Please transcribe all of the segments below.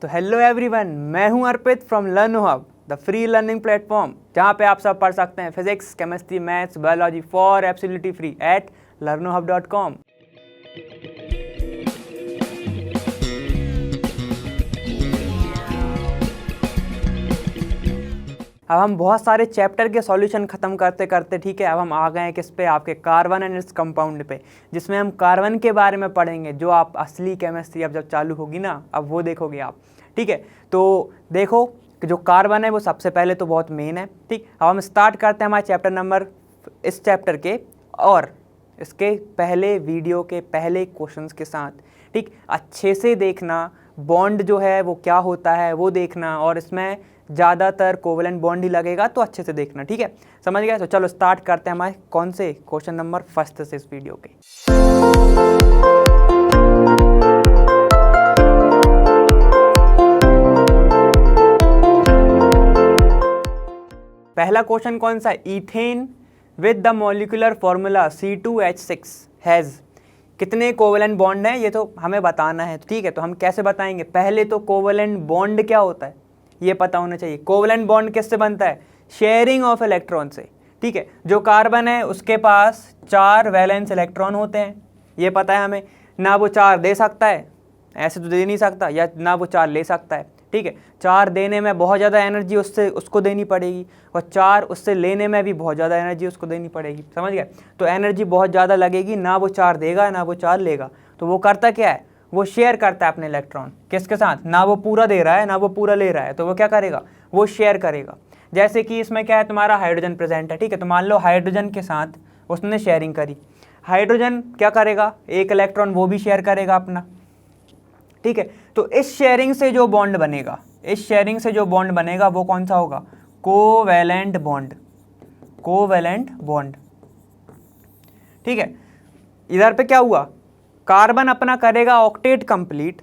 तो hello everyone, मैं हूं Arpit from Learno Hub, the free learning platform, जहां पे आप सब पढ़ सकते हैं physics, chemistry, maths, biology for absolutely free at learnohub.com। अब हम बहुत सारे चैप्टर के सॉल्यूशन ख़त्म करते करते ठीक है, अब हम आ गए हैं किस पे, आपके कार्बन एंड इट्स कंपाउंड पे, जिसमें हम कार्बन के बारे में पढ़ेंगे। जो आप असली केमिस्ट्री अब जब चालू होगी ना, अब वो देखोगे आप। ठीक है, तो देखो कि जो कार्बन है वो सबसे पहले तो बहुत मेन है। ठीक, अब हम स्टार्ट करते हैं हमारे चैप्टर नंबर, इस चैप्टर के और इसके पहले वीडियो के पहले क्वेश्चंस के साथ। ठीक, अच्छे से देखना, बॉन्ड जो है वो क्या होता है वो देखना, और इसमें ज़्यादातर कोवेलेंट बॉन्ड ही लगेगा, तो अच्छे से देखना। ठीक है, समझ गए? तो चलो स्टार्ट करते हैं हमारे कौन से क्वेश्चन नंबर फर्स्ट से इस वीडियो के। पहला क्वेश्चन कौन सा? Ethane with the molecular formula C2H6 has कितने कोवेलेंट बॉन्ड हैं, ये तो हमें बताना है। ठीक है, तो हम कैसे बताएंगे? पहले तो कोवेलेंट बॉन्ड क्या होता है ये पता होना चाहिए। कोवेलेंट बॉन्ड किससे बनता है? शेयरिंग ऑफ इलेक्ट्रॉन से। ठीक है, जो कार्बन है उसके पास 4 वैलेंस इलेक्ट्रॉन होते हैं, ये पता है हमें। ना वो 4 दे सकता है, ऐसे तो दे नहीं सकता, या ना वो 4 ले सकता है। ठीक है, 4 देने में बहुत ज़्यादा एनर्जी उसको देनी पड़ेगी, और 4 उससे लेने में भी बहुत ज़्यादा एनर्जी उसको देनी पड़ेगी। समझ गए? तो एनर्जी बहुत ज़्यादा लगेगी, ना वो 4 देगा ना वो 4 लेगा। तो वो करता क्या है? वो शेयर करता है अपने इलेक्ट्रॉन किसके साथ? ना वो पूरा दे रहा है ना वो पूरा ले रहा है, तो वो क्या करेगा? वो शेयर करेगा। जैसे कि इसमें क्या है, तुम्हारा हाइड्रोजन प्रेजेंट है। ठीक है, तो मान लो हाइड्रोजन के साथ उसने शेयरिंग करी, हाइड्रोजन क्या करेगा? एक इलेक्ट्रॉन वो भी शेयर करेगा अपना। ठीक है, तो इस शेयरिंग से जो बॉन्ड बनेगा, इस शेयरिंग से जो बॉन्ड बनेगा वो कौन सा होगा? Covalent bond. Covalent bond. ठीक है, इधर पे क्या हुआ? कार्बन अपना करेगा ऑक्टेट कंप्लीट,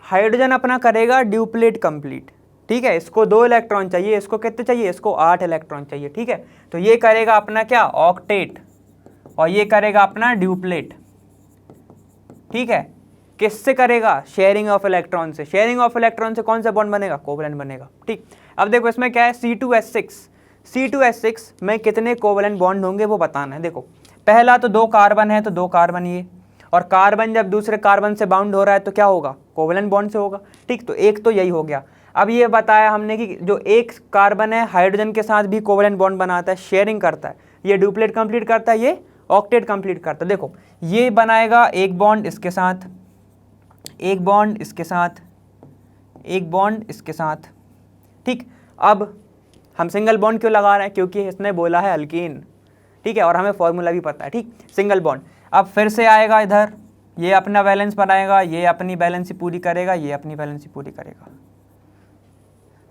हाइड्रोजन अपना करेगा ड्यूप्लेट कंप्लीट। ठीक है, इसको 2 इलेक्ट्रॉन चाहिए, इसको कितने चाहिए? इसको 8 इलेक्ट्रॉन चाहिए। ठीक है, तो ये करेगा अपना क्या? ऑक्टेट, और ये करेगा अपना ड्यूप्लेट। ठीक है, किससे करेगा? शेयरिंग ऑफ इलेक्ट्रॉन से। शेयरिंग ऑफ इलेक्ट्रॉन से कौन सा बॉन्ड बनेगा? कोवेलेंट बनेगा। ठीक, अब देखो इसमें क्या है? C2H6 में कितने कोवेलेंट बॉन्ड होंगे वो बताना है। देखो पहला तो 2 कार्बन है, तो 2 कार्बन ये, और कार्बन जब दूसरे कार्बन से बाउंड हो रहा है तो क्या होगा? कोवेलेंट बॉन्ड से होगा। ठीक, तो एक तो यही हो गया। अब ये बताया हमने कि जो एक कार्बन है हाइड्रोजन के साथ भी कोवेलेंट बॉन्ड बनाता है, शेयरिंग करता है, ये ड्यूप्लेट कंप्लीट करता है, ये ऑक्टेट कंप्लीट करता है। देखो ये बनाएगा एक बॉन्ड इसके साथ, एक बॉन्ड इसके साथ, एक बॉन्ड इसके साथ। ठीक, अब हम सिंगल बॉन्ड क्यों लगा रहे हैं? क्योंकि इसने बोला है अल्कीन। ठीक है, और हमें फॉर्मूला भी पता है। ठीक, सिंगल बॉन्ड। अब फिर से आएगा इधर, ये अपना बैलेंस बनाएगा, ये अपनी बैलेंस ही पूरी करेगा, ये अपनी बैलेंस ही पूरी करेगा।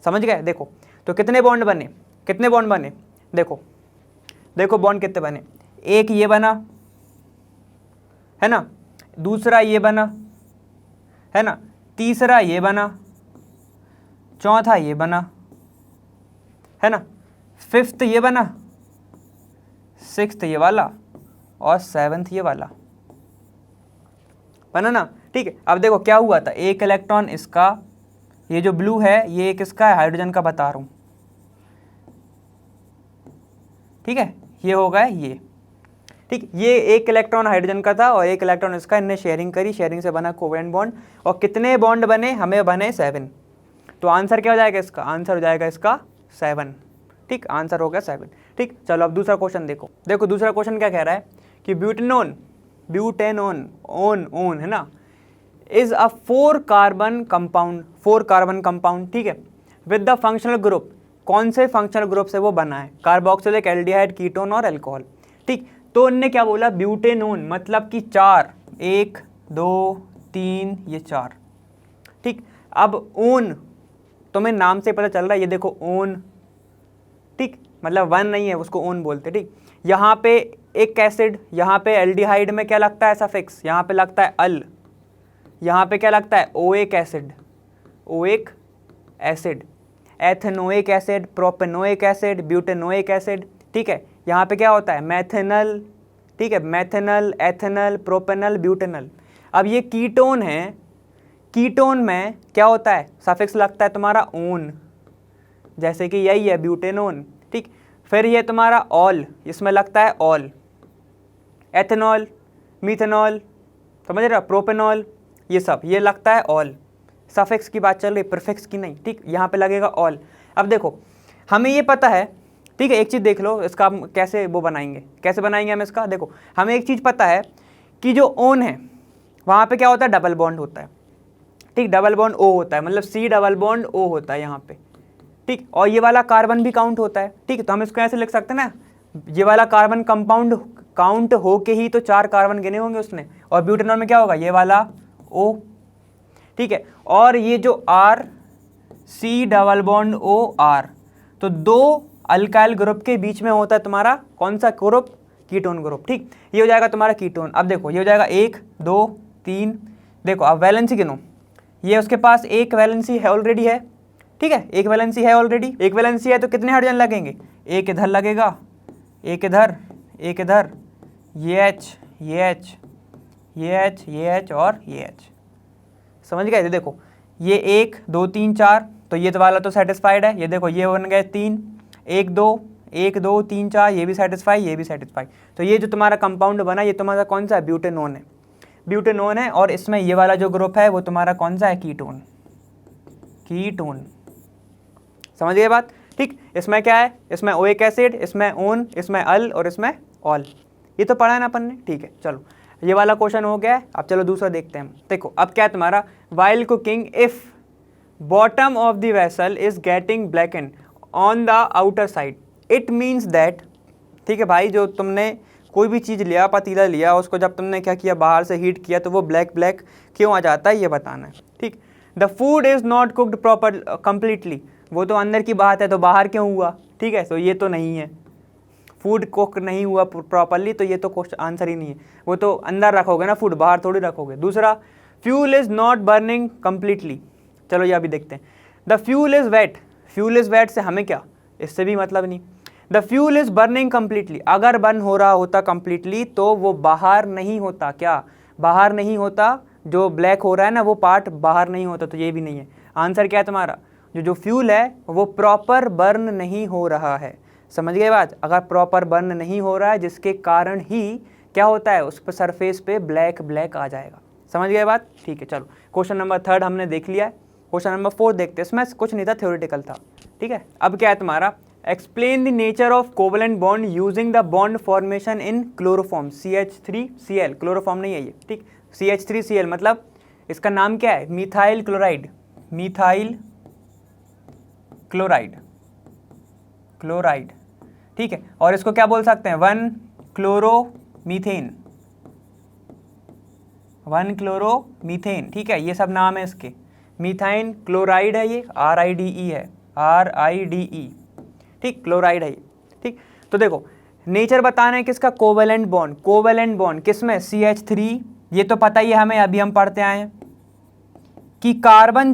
समझ गए? देखो तो कितने बॉन्ड बने? कितने बॉन्ड बने? देखो देखो बॉन्ड कितने बने। एक ये बना है ना, दूसरा ये बना है ना, तीसरा ये बना, चौथा ये बना है ना, 5th ये बना, 6th ये वाला, और 7th ये वाला बना ना। ठीक है, अब देखो क्या हुआ था, एक इलेक्ट्रॉन इसका, ये जो ब्लू है ये किसका है? हाइड्रोजन का बता रहा हूं। ठीक है, ये होगा ये। ठीक, ये एक इलेक्ट्रॉन हाइड्रोजन का था और एक इलेक्ट्रॉन इसका, इनने शेयरिंग करी, शेयरिंग से बना कोवेलेंट बॉन्ड। और कितने बॉन्ड बने? हमें बने 7। तो आंसर क्या हो जाएगा इसका? आंसर हो जाएगा इसका 7। ठीक, आंसर हो गया 7। ठीक, चलो अब दूसरा क्वेश्चन देखो। देखो दूसरा क्वेश्चन क्या कह रहा है कि ब्यूटेनोन ओन है ना, इज अ 4 कार्बन कंपाउंड। ठीक है, विद द फंक्शनल ग्रुप, कौन से फंक्शनल ग्रुप से वो बना है? कार्बोक्सिलिक, एल्डिहाइड, कीटोन और अल्कोहल। ठीक, तो उनने क्या बोला? ब्यूटेनोन, मतलब कि 4, 1 2 3 ये 4। ठीक, अब ओन तुम्हें नाम से पता चल रहा है, ये देखो ओन। ठीक, मतलब 1 नहीं है, उसको ओन बोलते। ठीक, यहाँ पे एक एसिड, यहाँ पे एल्डिहाइड में क्या लगता है? सफिक्स, यहाँ पे लगता है अल, यहाँ पे क्या लगता है? ओएक acid, ethanoic acid, propanoic acid, butanoic acid. ठीक है, यहाँ पे क्या होता है? मैथेनल। ठीक है, मैथेनल, एथेनल, प्रोपेनल, ब्यूटेनल। अब ये कीटोन है, कीटोन में क्या होता है, सफिक्स लगता है तुम्हारा ओन, जैसे कि यही है ब्यूटेनोन, ठीक। फिर ये तुम्हारा ऑल, इसमें लगता है ऑल, एथेनॉल, मीथेनॉल, समझ रहे हो, प्रोपेनॉल, ये सब ये लगता है ऑल। सफिक्स की बात चल रही, प्रीफिक्स की नहीं, ठीक। यहाँ पे लगेगा ऑल। अब देखो हमें ये पता है, ठीक है, एक चीज़ देख लो इसका हम कैसे वो बनाएंगे, कैसे बनाएंगे हम इसका। देखो हमें एक चीज़ पता है कि जो ओन है वहाँ पे क्या होता है, डबल बॉन्ड होता है, ठीक, डबल बॉन्ड ओ होता है, मतलब सी डबल बॉन्ड ओ होता है यहाँ पे, ठीक। और ये वाला कार्बन भी काउंट होता है, ठीक। तो हम इसको ऐसे लिख सकते हैं ना, ये वाला कार्बन कंपाउंड काउंट हो के ही तो 4 कार्बन गिने होंगे उसने, और ब्यूटेनॉल में क्या होगा, ये वाला ओ, ठीक है। और ये जो R, C double bond O R, तो 2 अल्काइल ग्रुप के बीच में होता है तुम्हारा कौन सा ग्रुप, कीटोन ग्रुप, ठीक। ये हो जाएगा तुम्हारा कीटोन। अब देखो ये हो जाएगा 1 2 3, देखो अब वैलेंसी गिनो, ये उसके पास एक वैलेंसी है ऑलरेडी है, ठीक है, एक वैलेंसी है ऑलरेडी, एक वैलेंसी है तो कितने हाइड्रोजन लगेंगे, एक इधर लगेगा, एक इधर, एक इधर, ये एच, ये एच, ये एच, ये एच और ये एच, समझ गए। देखो ये 1 2 3 4, तो ये तो वाला तो सेटिस्फाइड है, ये देखो ये बन गए 3, 1 2 1 2 3 4, ये भी सेटिस्फाई, ये भी सेटिस्फाई। तो ये जो तुम्हारा कंपाउंड बना ये तुम्हारा कौन सा है, ब्यूटेनोन है, ब्यूटेनोन है। और इसमें ये वाला जो ग्रुप है वो तुम्हारा कौन सा है, कीटोन, कीटोन, समझ गए बात, ठीक। इसमें क्या है, इसमें ओइक एसिड, इसमें ओन, इसमें अल और इसमें ऑल, ये तो पढ़ा है ना अपन ने, ठीक है। चलो ये वाला क्वेश्चन हो गया है। अब चलो दूसरा देखते हैं। देखो अब क्या है तुम्हारा, while cooking if bottom of the vessel is getting blackened on the outer side, it means that, ठीक है भाई, जो तुमने कोई भी चीज़ लिया, पतीला लिया, उसको जब तुमने क्या किया, बाहर से हीट किया तो वो ब्लैक ब्लैक क्यों आ जाता है ये बताना है, ठीक। The food is not cooked proper completely, वो तो अंदर की बात है, तो बाहर क्यों हुआ, ठीक है। तो ये तो नहीं है, फूड कुक नहीं हुआ प्रॉपरली, तो ये तो क्वेश्चन आंसर ही नहीं है, वो तो अंदर रखोगे ना फूड, बाहर थोड़ी रखोगे। दूसरा, fuel is not burning completely, चलो ये अभी देखते हैं। The fuel is wet, fuel is wet से हमें क्या, इससे भी मतलब नहीं। The fuel is burning completely, अगर बर्न हो रहा होता कम्प्लीटली तो वो बाहर नहीं होता, क्या बाहर नहीं होता, जो ब्लैक हो रहा है ना वो पार्ट बाहर नहीं होता, तो ये भी नहीं है। आंसर क्या है तुम्हारा, जो फ्यूल है वो प्रॉपर बर्न नहीं हो रहा है, समझ गए बात। अगर प्रॉपर बर्न नहीं हो रहा है जिसके कारण ही क्या होता है, उस पर सरफेस पे ब्लैक ब्लैक आ जाएगा, समझ गए बात, ठीक है। चलो क्वेश्चन नंबर 3 हमने देख लिया है। क्वेश्चन नंबर 4 देखते हैं, इसमें कुछ नहीं था, थ्योरेटिकल था, ठीक है। अब क्या है तुम्हारा, explain the nature of covalent bond using the bond formation in chloroform CH3Cl, chloroform नहीं है ये, ठीक। CH3Cl मतलब इसका नाम क्या है, methyl chloride, methyl chloride, chloride, ठीक है। और इसको क्या बोल सकते हैं, 1 क्लोरोमीथेन, 1 क्लोरोमीथेन, ठीक है। ये सब नाम है इसके, मीथाइन क्लोराइड है ये, RIDE है, RIDE, ठीक, क्लोराइड है ये, ठीक। तो देखो नेचर बताना है किसका, कोवेलेंट बॉन्ड, कोवेलेंट बॉन्ड किसमें, CH3, ये तो पता ही है हमें, अभी हम पढ़ते आए हैं कि कार्बन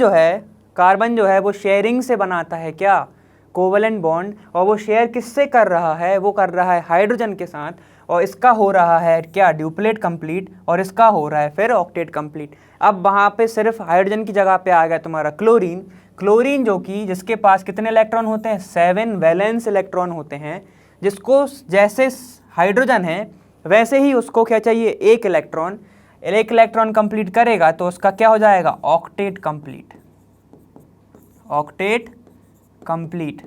जो है वो शेयरिंग से बनाता है क्या, कोवेलेंट बॉन्ड, और वो शेयर किससे कर रहा है, वो कर रहा है हाइड्रोजन के साथ, और इसका हो रहा है क्या, ड्यूप्लेट कंप्लीट, और इसका हो रहा है फिर ऑक्टेट कंप्लीट। अब वहाँ पे सिर्फ हाइड्रोजन की जगह पे आ गया तुम्हारा क्लोरीन, क्लोरीन जो कि जिसके पास कितने इलेक्ट्रॉन होते हैं, 7 वैलेंस इलेक्ट्रॉन होते हैं, जिसको जैसे हाइड्रोजन है वैसे ही उसको क्या चाहिए, एक इलेक्ट्रॉन कंप्लीट करेगा तो उसका क्या हो जाएगा, octet complete, octet complete,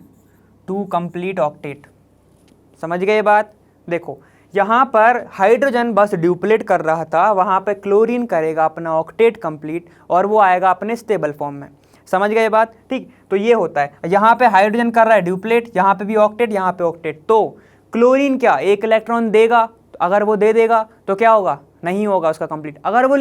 2 complete octet, समझ गए बात। देखो यहाँ पर हाइड्रोजन बस ड्यूप्लेट कर रहा था, वहाँ पे क्लोरीन करेगा अपना ऑक्टेट कंप्लीट और वो आएगा अपने स्टेबल फॉर्म में, समझ गए बात, ठीक। तो ये होता है, यहाँ पे हाइड्रोजन कर रहा है ड्यूप्लेट, यहाँ पे भी ऑक्टेट, यहाँ पे ऑक्टेट, तो क्लोरीन क्या एक इलेक्ट्रॉन देगा, तो अगर वो दे देगा तो क्या होगा, नहीं होगा उसका कंप्लीट। अगर वो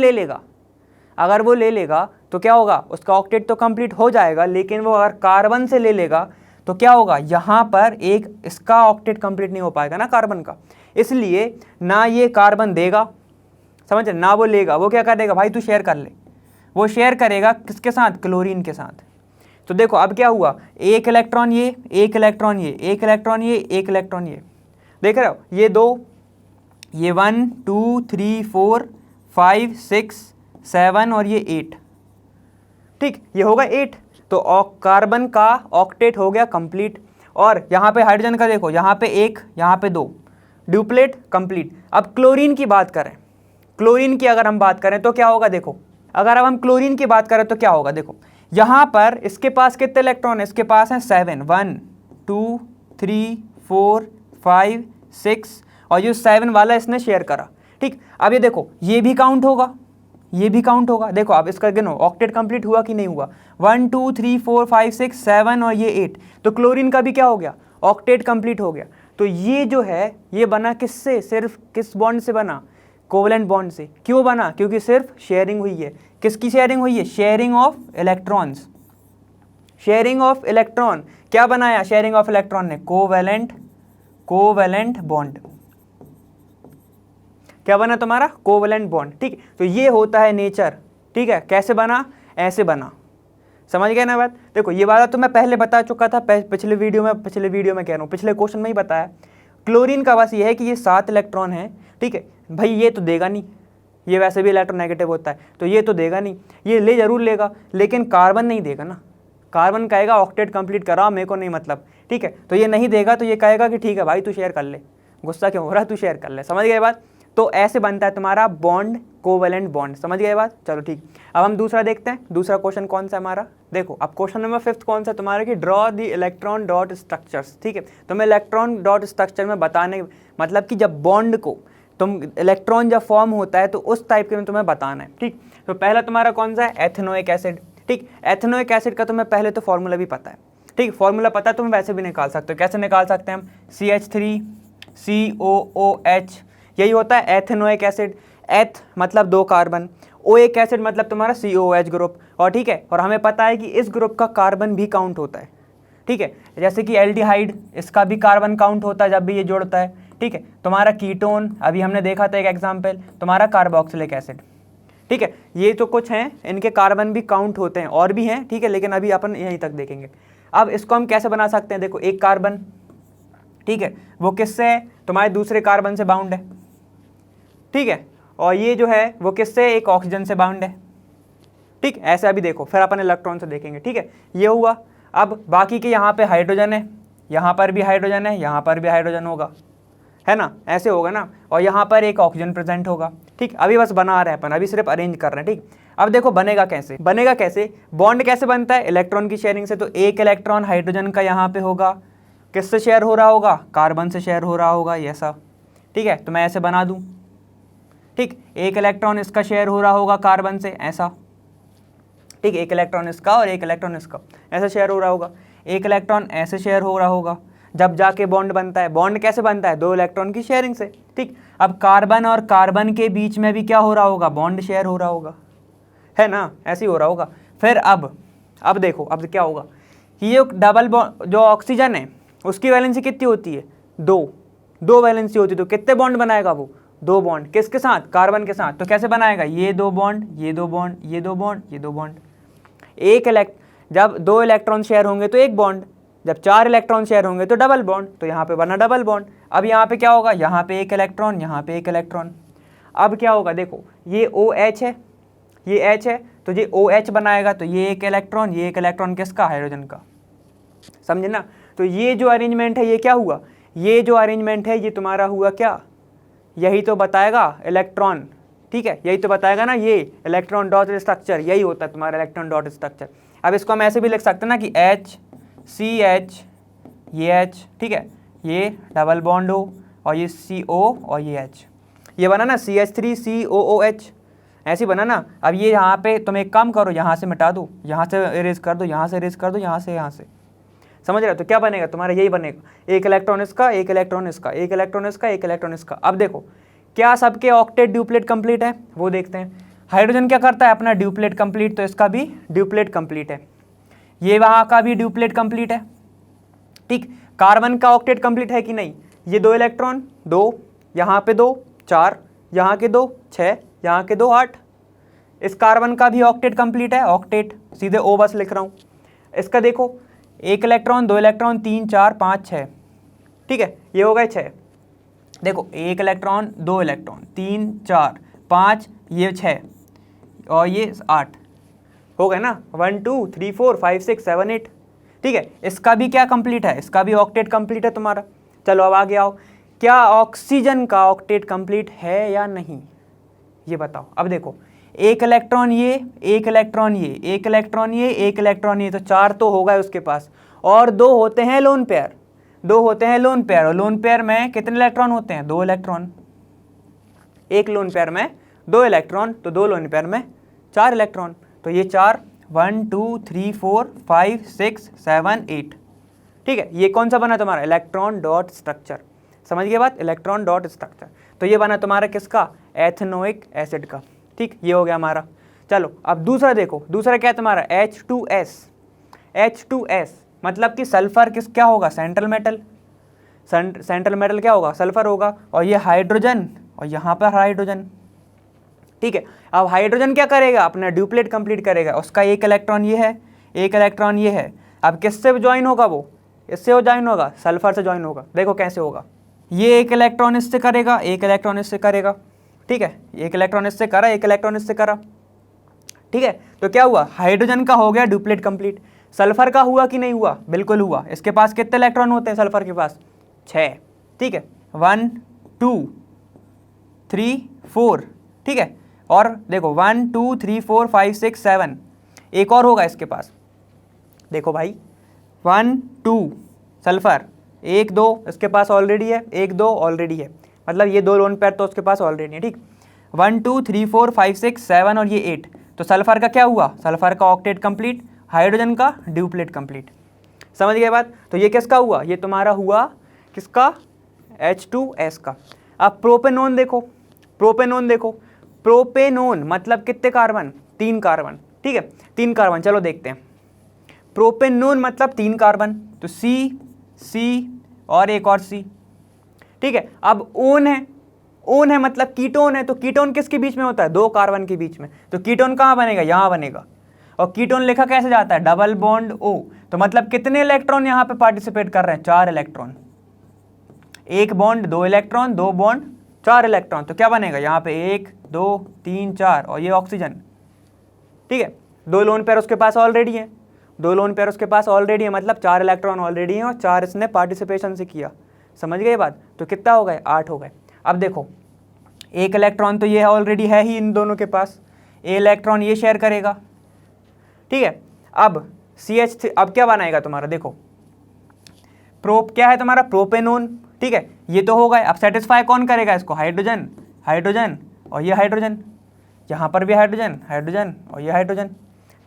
ले लेगा तो क्या होगा, उसका ऑक्टेट तो कंप्लीट हो जाएगा, लेकिन वो अगर कार्बन से ले लेगा तो क्या होगा, यहाँ पर एक इसका ऑक्टेट कंप्लीट नहीं हो पाएगा ना कार्बन का, इसलिए ना ये कार्बन देगा, समझ, ना वो लेगा, वो क्या करेगा, भाई तू शेयर कर ले, वो शेयर करेगा किसके साथ, क्लोरीन के साथ। तो देखो अब क्या हुआ, एक इलेक्ट्रॉन ये, एक इलेक्ट्रॉन ये, एक इलेक्ट्रॉन ये, एक इलेक्ट्रॉन ये, देख रहे हो, ये 2, ये 1 2 3 4 5 6 7 और ये 8, ठीक, ये होगा 8, तो कार्बन का ऑक्टेट हो गया कंप्लीट। और यहाँ पे हाइड्रोजन का देखो, यहाँ पे 1, यहाँ पे 2, ड्यूप्लेट कंप्लीट। अब क्लोरीन की बात करें, क्लोरीन की अगर हम बात करें तो क्या होगा, देखो अगर अब हम क्लोरीन की बात करें तो क्या होगा, देखो यहाँ पर इसके पास कितने इलेक्ट्रॉन है, इसके पास हैं 7, 1 2 3 4 5 6, और ये 7 वाला इसने शेयर करा। ठीक, अब ये देखो ये भी काउंट होगा, ये भी काउंट होगा। देखो अब इसका गिनो, ऑक्टेट कंप्लीट हुआ कि नहीं हुआ, 1 2 3 4 5 6 7 और ये 8, तो क्लोरीन का भी क्या हो गया, ऑक्टेट कंप्लीट हो गया। तो ये जो है ये बना किससे, सिर्फ किस बॉन्ड से बना, कोवलेंट बॉन्ड से। क्यों बना, क्योंकि सिर्फ शेयरिंग हुई है। किसकी शेयरिंग हुई है, sharing of electrons, sharing of electron. क्या बनाया शेयरिंग ऑफ इलेक्ट्रॉन ने, कोवैलेंट बॉन्ड। क्या बना तुम्हारा, कोवैलेंट बॉन्ड। ठीक, तो ये होता है नेचर। ठीक है, कैसे बना, ऐसे बना। समझ गए ना बात। देखो ये बात तो मैं पहले बता चुका था पिछले वीडियो में कह रहा हूँ, पिछले क्वेश्चन में ही बताया। क्लोरीन का बस ये है कि ये 7 इलेक्ट्रॉन है। ठीक है भाई, ये तो देगा नहीं, ये वैसे भी इलेक्ट्रोनेगेटिव होता है, तो ये तो देगा नहीं, ये ले जरूर लेगा, लेकिन कार्बन नहीं देगा ना। कार्बन कहेगा ऑक्टेट कंप्लीट कराओ, मेरे को नहीं मतलब। ठीक है, तो ये नहीं देगा, तो ये कहेगा कि ठीक है भाई तू शेयर कर ले, गुस्सा क्यों हो रहा है, तू शेयर कर ले। समझ गए बात। तो ऐसे बनता है तुम्हारा बॉन्ड, कोवैलेंट बॉन्ड। समझ गए बात, चलो ठीक। अब हम दूसरा देखते हैं। दूसरा क्वेश्चन कौन सा हमारा, देखो अब क्वेश्चन नंबर 5 कौन सा तुम्हारा, कि draw the electron dot structures. ठीक है, तो मैं इलेक्ट्रॉन डॉट स्ट्रक्चर में बताने, मतलब कि जब बॉन्ड को तुम इलेक्ट्रॉन जब फॉर्म होता है तो उस टाइप के में तुम्हें बताना है। ठीक, तो पहला तुम्हारा कौन सा है, एथेनोइक एसिड। ठीक, एथेनोइक एसिड का तुम्हें पहले तो फॉर्मूला भी पता है। ठीक, फॉर्मूला पता है, तुम वैसे भी निकाल सकते हो। कैसे निकाल सकते हैं हम, CH3COOH, यही होता है एथेनोइक एसिड। एथ मतलब 2 कार्बन, ओइक एसिड मतलब तुम्हारा COOH ग्रुप। और ठीक है, और हमें पता है कि इस ग्रुप का कार्बन भी काउंट होता है। ठीक है, जैसे कि एल्डिहाइड, इसका भी कार्बन काउंट होता है जब भी ये जुड़ता है। ठीक है, तुम्हारा कीटोन, अभी हमने देखा था एक एग्जाम्पल, तुम्हारा कार्बोक्सिलिक एसिड। ठीक है, ये तो कुछ हैं, इनके कार्बन भी काउंट होते हैं, और भी हैं। ठीक है, लेकिन अभी अपन यहीं तक देखेंगे। अब इसको हम कैसे बना सकते हैं, देखो एक कार्बन, ठीक है, वो किससे है, तुम्हारे दूसरे कार्बन से बाउंड है। ठीक है, और ये जो है वो किससे, एक ऑक्सीजन से बाउंड है। ठीक, ऐसे अभी देखो, फिर अपन इलेक्ट्रॉन से देखेंगे। ठीक है, ये हुआ। अब बाकी के यहाँ पे हाइड्रोजन है, यहाँ पर भी हाइड्रोजन है, यहाँ पर भी हाइड्रोजन होगा, है ना, ऐसे होगा ना, और यहाँ पर एक ऑक्सीजन प्रेजेंट होगा। ठीक, अभी बस बना रहे हैं अपन, अभी सिर्फ अरेंज कर रहे हैं। ठीक, अब देखो बनेगा कैसे, बनेगा कैसे, बॉन्ड कैसे बनता है, इलेक्ट्रॉन की शेयरिंग से। तो एक इलेक्ट्रॉन हाइड्रोजन का यहाँ पे होगा, किससे शेयर हो रहा होगा, कार्बन से शेयर हो रहा होगा, ये ऐसा। ठीक है, तो मैं ऐसे बना दूँ। ठीक, एक इलेक्ट्रॉन इसका शेयर हो रहा होगा कार्बन से, ऐसा। ठीक, एक इलेक्ट्रॉन इसका और एक इलेक्ट्रॉन इसका, ऐसा शेयर हो रहा होगा। एक इलेक्ट्रॉन ऐसे शेयर हो रहा होगा, जब जाके बॉन्ड बनता है। बॉन्ड कैसे बनता है, 2 इलेक्ट्रॉन की शेयरिंग से। ठीक, अब कार्बन और कार्बन के बीच में भी क्या हो रहा होगा, बॉन्ड शेयर हो रहा होगा, है ना, ऐसे ही हो रहा होगा। फिर अब देखो, अब क्या होगा कि ये डबल बॉन्ड, जो ऑक्सीजन है उसकी वैलेंसी कितनी होती है, 2 वैलेंसी होती है, तो कितने बॉन्ड बनाएगा वो, 2 बॉन्ड। किसके साथ, कार्बन के साथ। तो कैसे बनाएगा, ये 2 बॉन्ड, ये 2 बॉन्ड, ये 2 बॉन्ड, ये 2 बॉन्ड। जब 2 इलेक्ट्रॉन शेयर होंगे तो एक बॉन्ड, जब 4 इलेक्ट्रॉन शेयर होंगे तो डबल बॉन्ड, तो यहाँ पे बना डबल बॉन्ड। अब यहाँ पे क्या होगा, यहाँ पे एक इलेक्ट्रॉन, यहाँ पे एक इलेक्ट्रॉन। अब क्या होगा, देखो ये OH है, ये H है, तो ये OH बनाएगा, तो ये एक इलेक्ट्रॉन, ये एक इलेक्ट्रॉन किसका, हाइड्रोजन का। समझे ना। तो ये जो अरेंजमेंट है ये क्या हुआ, ये जो अरेंजमेंट है ये तुम्हारा हुआ क्या, यही तो बताएगा इलेक्ट्रॉन। ठीक है, यही तो बताएगा ना, ये इलेक्ट्रॉन डॉट स्ट्रक्चर, यही होता है तुम्हारा इलेक्ट्रॉन डॉट स्ट्रक्चर। अब इसको हम ऐसे भी लिख सकते हैं ना कि HCH, ये H, ठीक है, ये डबल बॉन्ड हो, और ये CO और ये H, ये बना ना CH3COOH, ऐसे बना ना। अब ये यहाँ पे तुम एक काम करो, यहाँ से मिटा दो, यहाँ से इरेज कर दो, यहाँ से इरेज कर दो, यहाँ से। समझ रहे हो, तो क्या बनेगा तुम्हारा, यही बनेगा, एक इलेक्ट्रॉन इसका, एक इलेक्ट्रॉन इसका, एक इलेक्ट्रॉन इसका, एक इलेक्ट्रॉन इसका। अब देखो क्या सबके ऑक्टेट ड्यूप्लेट कंप्लीट है, वो देखते हैं। हाइड्रोजन क्या करता है अपना, ड्यूप्लेट कंप्लीट, तो इसका भी ड्यूप्लेट कंप्लीट है, ये वहाँ का भी ड्यूप्लेट कंप्लीट है। ठीक, कार्बन का ऑक्टेट कंप्लीट है कि नहीं, ये 2 इलेक्ट्रॉन, 2 यहाँ पे 2, 4 यहाँ के 2, 6 यहाँ के 2, 8। इस कार्बन का भी ऑक्टेट कंप्लीट है, ऑक्टेट सीधे O बस लिख रहा हूँ। इसका देखो, 1 इलेक्ट्रॉन, 2 इलेक्ट्रॉन, 3 4 5 6। ठीक है, ये हो गए 6। देखो 1 इलेक्ट्रॉन, 2 इलेक्ट्रॉन, 3 4 5, ये 6 और ये 8। हो गए ना, 1 2 3 4 5 6 7 8, ठीक है। इसका भी क्या कंप्लीट है, इसका भी ऑक्टेट कंप्लीट है तुम्हारा। चलो अब आगे आओ, क्या ऑक्सीजन का ऑक्टेट कंप्लीट है या नहीं, ये बताओ। अब देखो, एक इलेक्ट्रॉन ये, एक इलेक्ट्रॉन ये, एक इलेक्ट्रॉन ये, एक इलेक्ट्रॉन ये, तो 4 तो होगा उसके पास, और 2 होते हैं लोन पेयर, 2 होते हैं लोन पेयर, और लोन पेयर में कितने इलेक्ट्रॉन होते हैं, 2 इलेक्ट्रॉन। एक लोन पेयर में 2 इलेक्ट्रॉन, तो 2 लोन पेयर में 4 इलेक्ट्रॉन, तो ये 4 1 2 3 4 5 6 7 8, ठीक है। ये कौन सा बना तुम्हारा, इलेक्ट्रॉन डॉट स्ट्रक्चर, समझ गए बात, इलेक्ट्रॉन डॉट स्ट्रक्चर। तो ये बना तुम्हारा किसका, एथेनोइक एसिड का, ठीक, ये हो गया हमारा। चलो अब दूसरा देखो, दूसरा क्या है तुम्हारा, H2S। H2S मतलब कि सल्फर क्या होगा, सेंट्रल मेटल, सेंट्रल मेटल क्या होगा, सल्फर होगा, और ये हाइड्रोजन, और यहाँ पर हाइड्रोजन, ठीक है। अब हाइड्रोजन क्या करेगा, अपना ड्यूप्लेट कंप्लीट करेगा, उसका एक इलेक्ट्रॉन ये है, एक इलेक्ट्रॉन ये है। अब किससे ज्वाइन होगा वो, इससे वो ज्वाइन होगा, सल्फर से ज्वाइन होगा। देखो कैसे होगा, ये एक इलेक्ट्रॉन इससे करेगा, एक इलेक्ट्रॉन इससे करेगा, ठीक है, एक इलेक्ट्रॉन इससे करा, एक इलेक्ट्रॉन इससे करा, ठीक है। तो क्या हुआ, हाइड्रोजन का हो गया ड्यूप्लेट कंप्लीट। सल्फर का हुआ कि नहीं हुआ, बिल्कुल हुआ। इसके पास कितने इलेक्ट्रॉन होते हैं सल्फर के पास, 6, ठीक है, 1 2 3 4, ठीक है। और देखो 1 2 3 4 5 6 7, एक और होगा इसके पास, देखो भाई 1 2 सल्फर, 1 2 इसके पास ऑलरेडी है, 1 2 ऑलरेडी है, मतलब ये 2 लोन पेयर तो उसके पास ऑलरेडी है, ठीक। 1 2 3 4 5 6 7 और ये 8, तो सल्फर का क्या हुआ, सल्फर का ऑक्टेट कंप्लीट, हाइड्रोजन का ड्यूप्लेट कंप्लीट, समझ गए बात। तो ये किसका हुआ, ये तुम्हारा हुआ किसका, H2S का। अब प्रोपेनोन देखो, प्रोपेनोन देखो, प्रोपेनोन मतलब कितने कार्बन, 3 कार्बन, ठीक है, 3 कार्बन। चलो देखते हैं, प्रोपेनोन मतलब 3 कार्बन, तो C और एक और C, ठीक है। अब ओन है, ओन है मतलब कीटोन है, तो कीटोन किसके बीच में होता है, 2 कार्बन के बीच में, तो कीटोन कहाँ बनेगा, यहाँ बनेगा। और कीटोन लिखा कैसे जाता है, डबल बॉन्ड O, तो मतलब कितने इलेक्ट्रॉन यहाँ पे पार्टिसिपेट कर रहे हैं, 4 electron, 1 bond 2 electron, 2 bond 4 electron, तो क्या बनेगा यहाँ पे 1 2 3 4, और ये ऑक्सीजन, ठीक है। 2 लोन पेयर उसके पास ऑलरेडी है, 2 लोन पेयर उसके पास ऑलरेडी है, मतलब 4 इलेक्ट्रॉन ऑलरेडी हैं, और 4 इसने पार्टिसिपेशन से किया, समझ गए बात। तो कितना हो गए, 8 हो गए। अब देखो, एक इलेक्ट्रॉन तो ये ऑलरेडी है ही इन दोनों के पास, ए इलेक्ट्रॉन ये शेयर करेगा, ठीक है। अब CH3 अब क्या बनाएगा तुम्हारा, देखो क्या है तुम्हारा, प्रोपेनोन, ठीक है, ये तो हो गए। अब सेटिस्फाई कौन करेगा इसको, हाइड्रोजन, हाइड्रोजन और ये हाइड्रोजन, यहाँ पर भी हाइड्रोजन, हाइड्रोजन और ये हाइड्रोजन,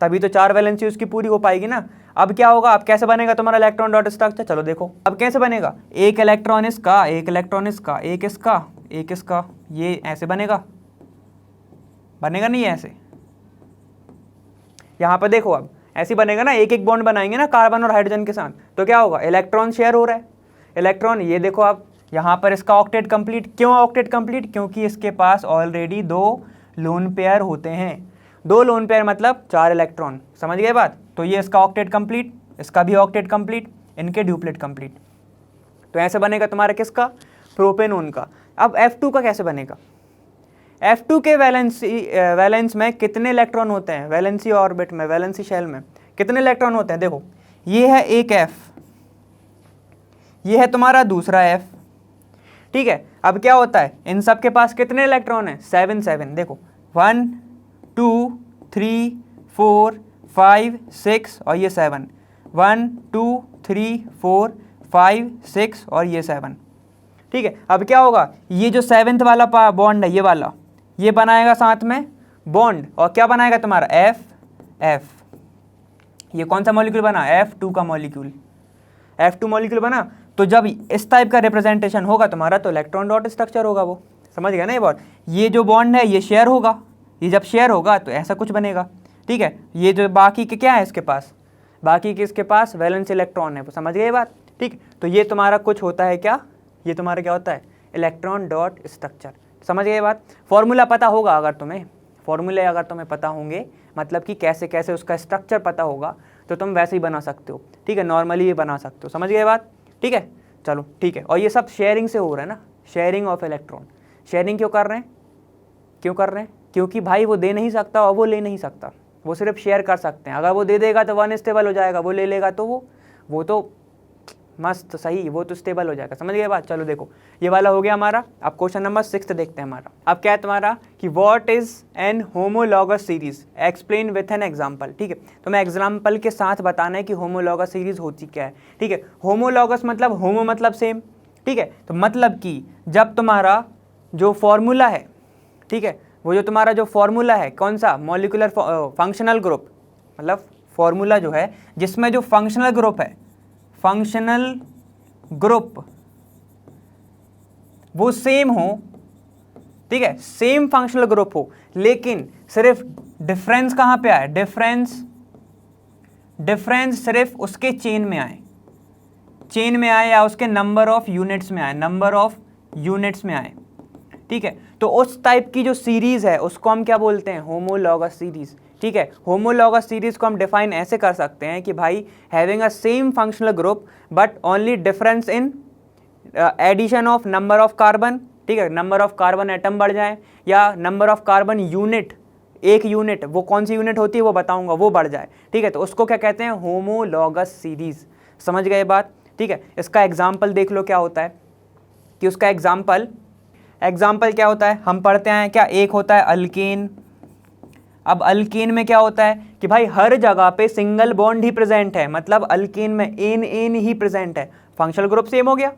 तभी तो 4 वैलेंसी उसकी पूरी हो पाएगी ना। अब क्या होगा, अब कैसे बनेगा तुम्हारा इलेक्ट्रॉन डॉट स्ट्रक्चर, चलो देखो अब कैसे बनेगा, एक इलेक्ट्रॉन इसका, एक इलेक्ट्रॉन इसका, एक इसका, एक इसका, ये ऐसे बनेगा, बनेगा नहीं ऐसे, यहाँ पर देखो अब ऐसे बनेगा ना, एक एक बॉन्ड बनाएंगे ना कार्बन और हाइड्रोजन के साथ, तो क्या होगा, इलेक्ट्रॉन शेयर हो रहा है, इलेक्ट्रॉन, ये देखो आप यहाँ पर इसका ऑक्टेट कंप्लीट, क्यों ऑक्टेट कंप्लीट, क्योंकि इसके पास ऑलरेडी 2 लोन पेयर होते हैं, 2 लोन पेयर मतलब 4 इलेक्ट्रॉन, समझ गए बात। तो ये इसका ऑक्टेट कंप्लीट, इसका भी ऑक्टेट कंप्लीट, इनके ड्यूप्लेट कंप्लीट, तो ऐसे बनेगा तुम्हारा किसका, प्रोपेनोन का। अब F2 का कैसे बनेगा, F2 के वैलेंस में कितने इलेक्ट्रॉन होते हैं, वैलेंसी ऑर्बिट में, वैलेंसी शेल में कितने इलेक्ट्रॉन होते हैं, देखो ये है एक F, ये है तुम्हारा दूसरा F, ठीक है। अब क्या होता है, इन सब के पास कितने इलेक्ट्रॉन हैं, 7 7, देखो 1 2 3 4 5 6 और ये 7, 1 2 3 4 5 6 और ये 7, ठीक है। अब क्या होगा, ये जो 7th वाला बॉन्ड है, ये वाला, ये बनाएगा साथ में बॉन्ड, और क्या बनाएगा तुम्हारा F, ये कौन सा मॉलिक्यूल बना, F2 का मॉलिक्यूल, F2 मॉलिक्यूल बना। तो जब इस टाइप का रिप्रेजेंटेशन होगा तुम्हारा, तो इलेक्ट्रॉन डॉट स्ट्रक्चर होगा वो, समझ गया ना ये बात। ये जो बॉन्ड है ये शेयर होगा, ये जब शेयर होगा तो ऐसा कुछ बनेगा, ठीक है। ये जो बाकी के क्या है इसके पास, बाकी के इसके पास वैलेंस इलेक्ट्रॉन है, समझ गए ये बात, ठीक। तो ये तुम्हारा कुछ होता है क्या, ये तुम्हारा क्या होता है, इलेक्ट्रॉन डॉट स्ट्रक्चर, समझ गए ये बात। फॉर्मूला पता होगा अगर तुम्हें, फॉर्मूले अगर तुम्हें पता होंगे, मतलब कि कैसे कैसे उसका स्ट्रक्चर पता होगा, तो तुम वैसे ही बना सकते हो, ठीक है, नॉर्मली ये बना सकते हो, समझ गए बात, ठीक है। चलो ठीक है, और ये सब शेयरिंग से हो रहा है ना, शेयरिंग ऑफ इलेक्ट्रॉन। शेयरिंग क्यों कर रहे हैं, क्यों कर रहे हैं, क्योंकि भाई वो दे नहीं सकता और वो ले नहीं सकता, वो सिर्फ शेयर कर सकते हैं। अगर वो दे देगा तो वन स्टेबल हो जाएगा, वो ले लेगा तो वो तो मस्त सही, वो तो स्टेबल हो जाएगा। समझ गए बात? चलो देखो ये वाला हो गया हमारा। अब क्वेश्चन नंबर 6 देखते हैं हमारा। अब क्या है तुम्हारा कि what is an homologous series, explain with an example. ठीक है, तो मैं एग्जांपल के साथ बताना है कि होमोलॉगस सीरीज होती क्या है। ठीक है, होमोलॉगस मतलब होमो मतलब सेम। ठीक है, तो मतलब कि जब तुम्हारा जो फॉर्मूला है, ठीक है, वो जो तुम्हारा जो फॉर्मूला है कौन सा, मॉलिक्यूलर फंक्शनल ग्रुप, मतलब फॉर्मूला जो है जिसमें जो फंक्शनल ग्रुप है, फंक्शनल ग्रुप वो सेम हो, ठीक है, सेम फंक्शनल ग्रुप हो, लेकिन सिर्फ डिफरेंस कहां पे आए, डिफरेंस सिर्फ उसके चेन में आए या उसके नंबर ऑफ यूनिट्स में आए, ठीक है। तो उस टाइप की जो सीरीज है उसको हम क्या बोलते हैं, होमोलॉगस सीरीज। ठीक है, होमोलॉगस सीरीज को हम डिफाइन ऐसे कर सकते हैं कि भाई having a same functional group but only difference in addition of number of carbon. ठीक है, नंबर ऑफ कार्बन एटम बढ़ जाए या नंबर ऑफ कार्बन यूनिट, एक यूनिट, वो कौन सी यूनिट होती है वो बताऊंगा, वो बढ़ जाए। ठीक है, तो उसको क्या कहते हैं, होमोलॉगस सीरीज। समझ गए बात? ठीक है, इसका एग्जाम्पल देख लो क्या होता है कि उसका एग्जाम्पल क्या होता है, हम पढ़ते हैं क्या, एक होता है अल्केन। अब अल्केन में क्या होता है कि भाई हर जगह पे सिंगल बॉन्ड ही प्रेजेंट है, मतलब अल्केन में एन ही प्रेजेंट है। फंक्शनल ग्रुप सेम हो गया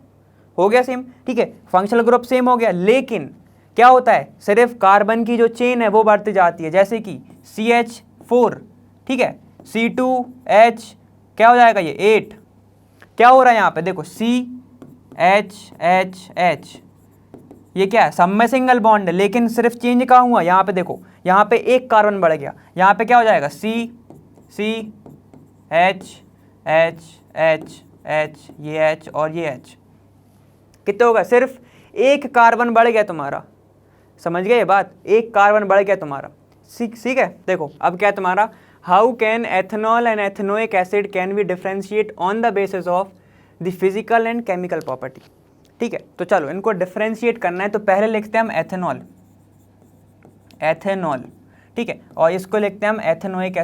सेम। ठीक है, फंक्शनल ग्रुप सेम हो गया, लेकिन क्या होता है, सिर्फ कार्बन की जो चेन है वो बढ़ती जाती है, जैसे कि CH4, ठीक है, C2H क्या हो जाएगा ये 8, क्या हो रहा है यहाँ पे देखो CHHH, ये क्या है, सब में सिंगल बॉन्ड है, लेकिन सिर्फ चेंज कहाँ हुआ, यहाँ पे देखो, यहाँ पे एक कार्बन बढ़ गया, यहाँ पे क्या हो जाएगा CH ये H और ये H, कितने होगा, सिर्फ एक कार्बन बढ़ गया तुम्हारा। समझ गए ये बात, एक कार्बन बढ़ गया तुम्हारा। ठीक है, देखो अब क्या है तुम्हारा, how can ethanol and ethanoic acid can be differentiate on the basis of the physical and chemical property. ठीक है, तो चलो इनको डिफरेंशिएट करना है, तो पहले लिखते हैं हम एथेनॉल, ठीक है, और इसको लिखते हैं हम एथेनोइक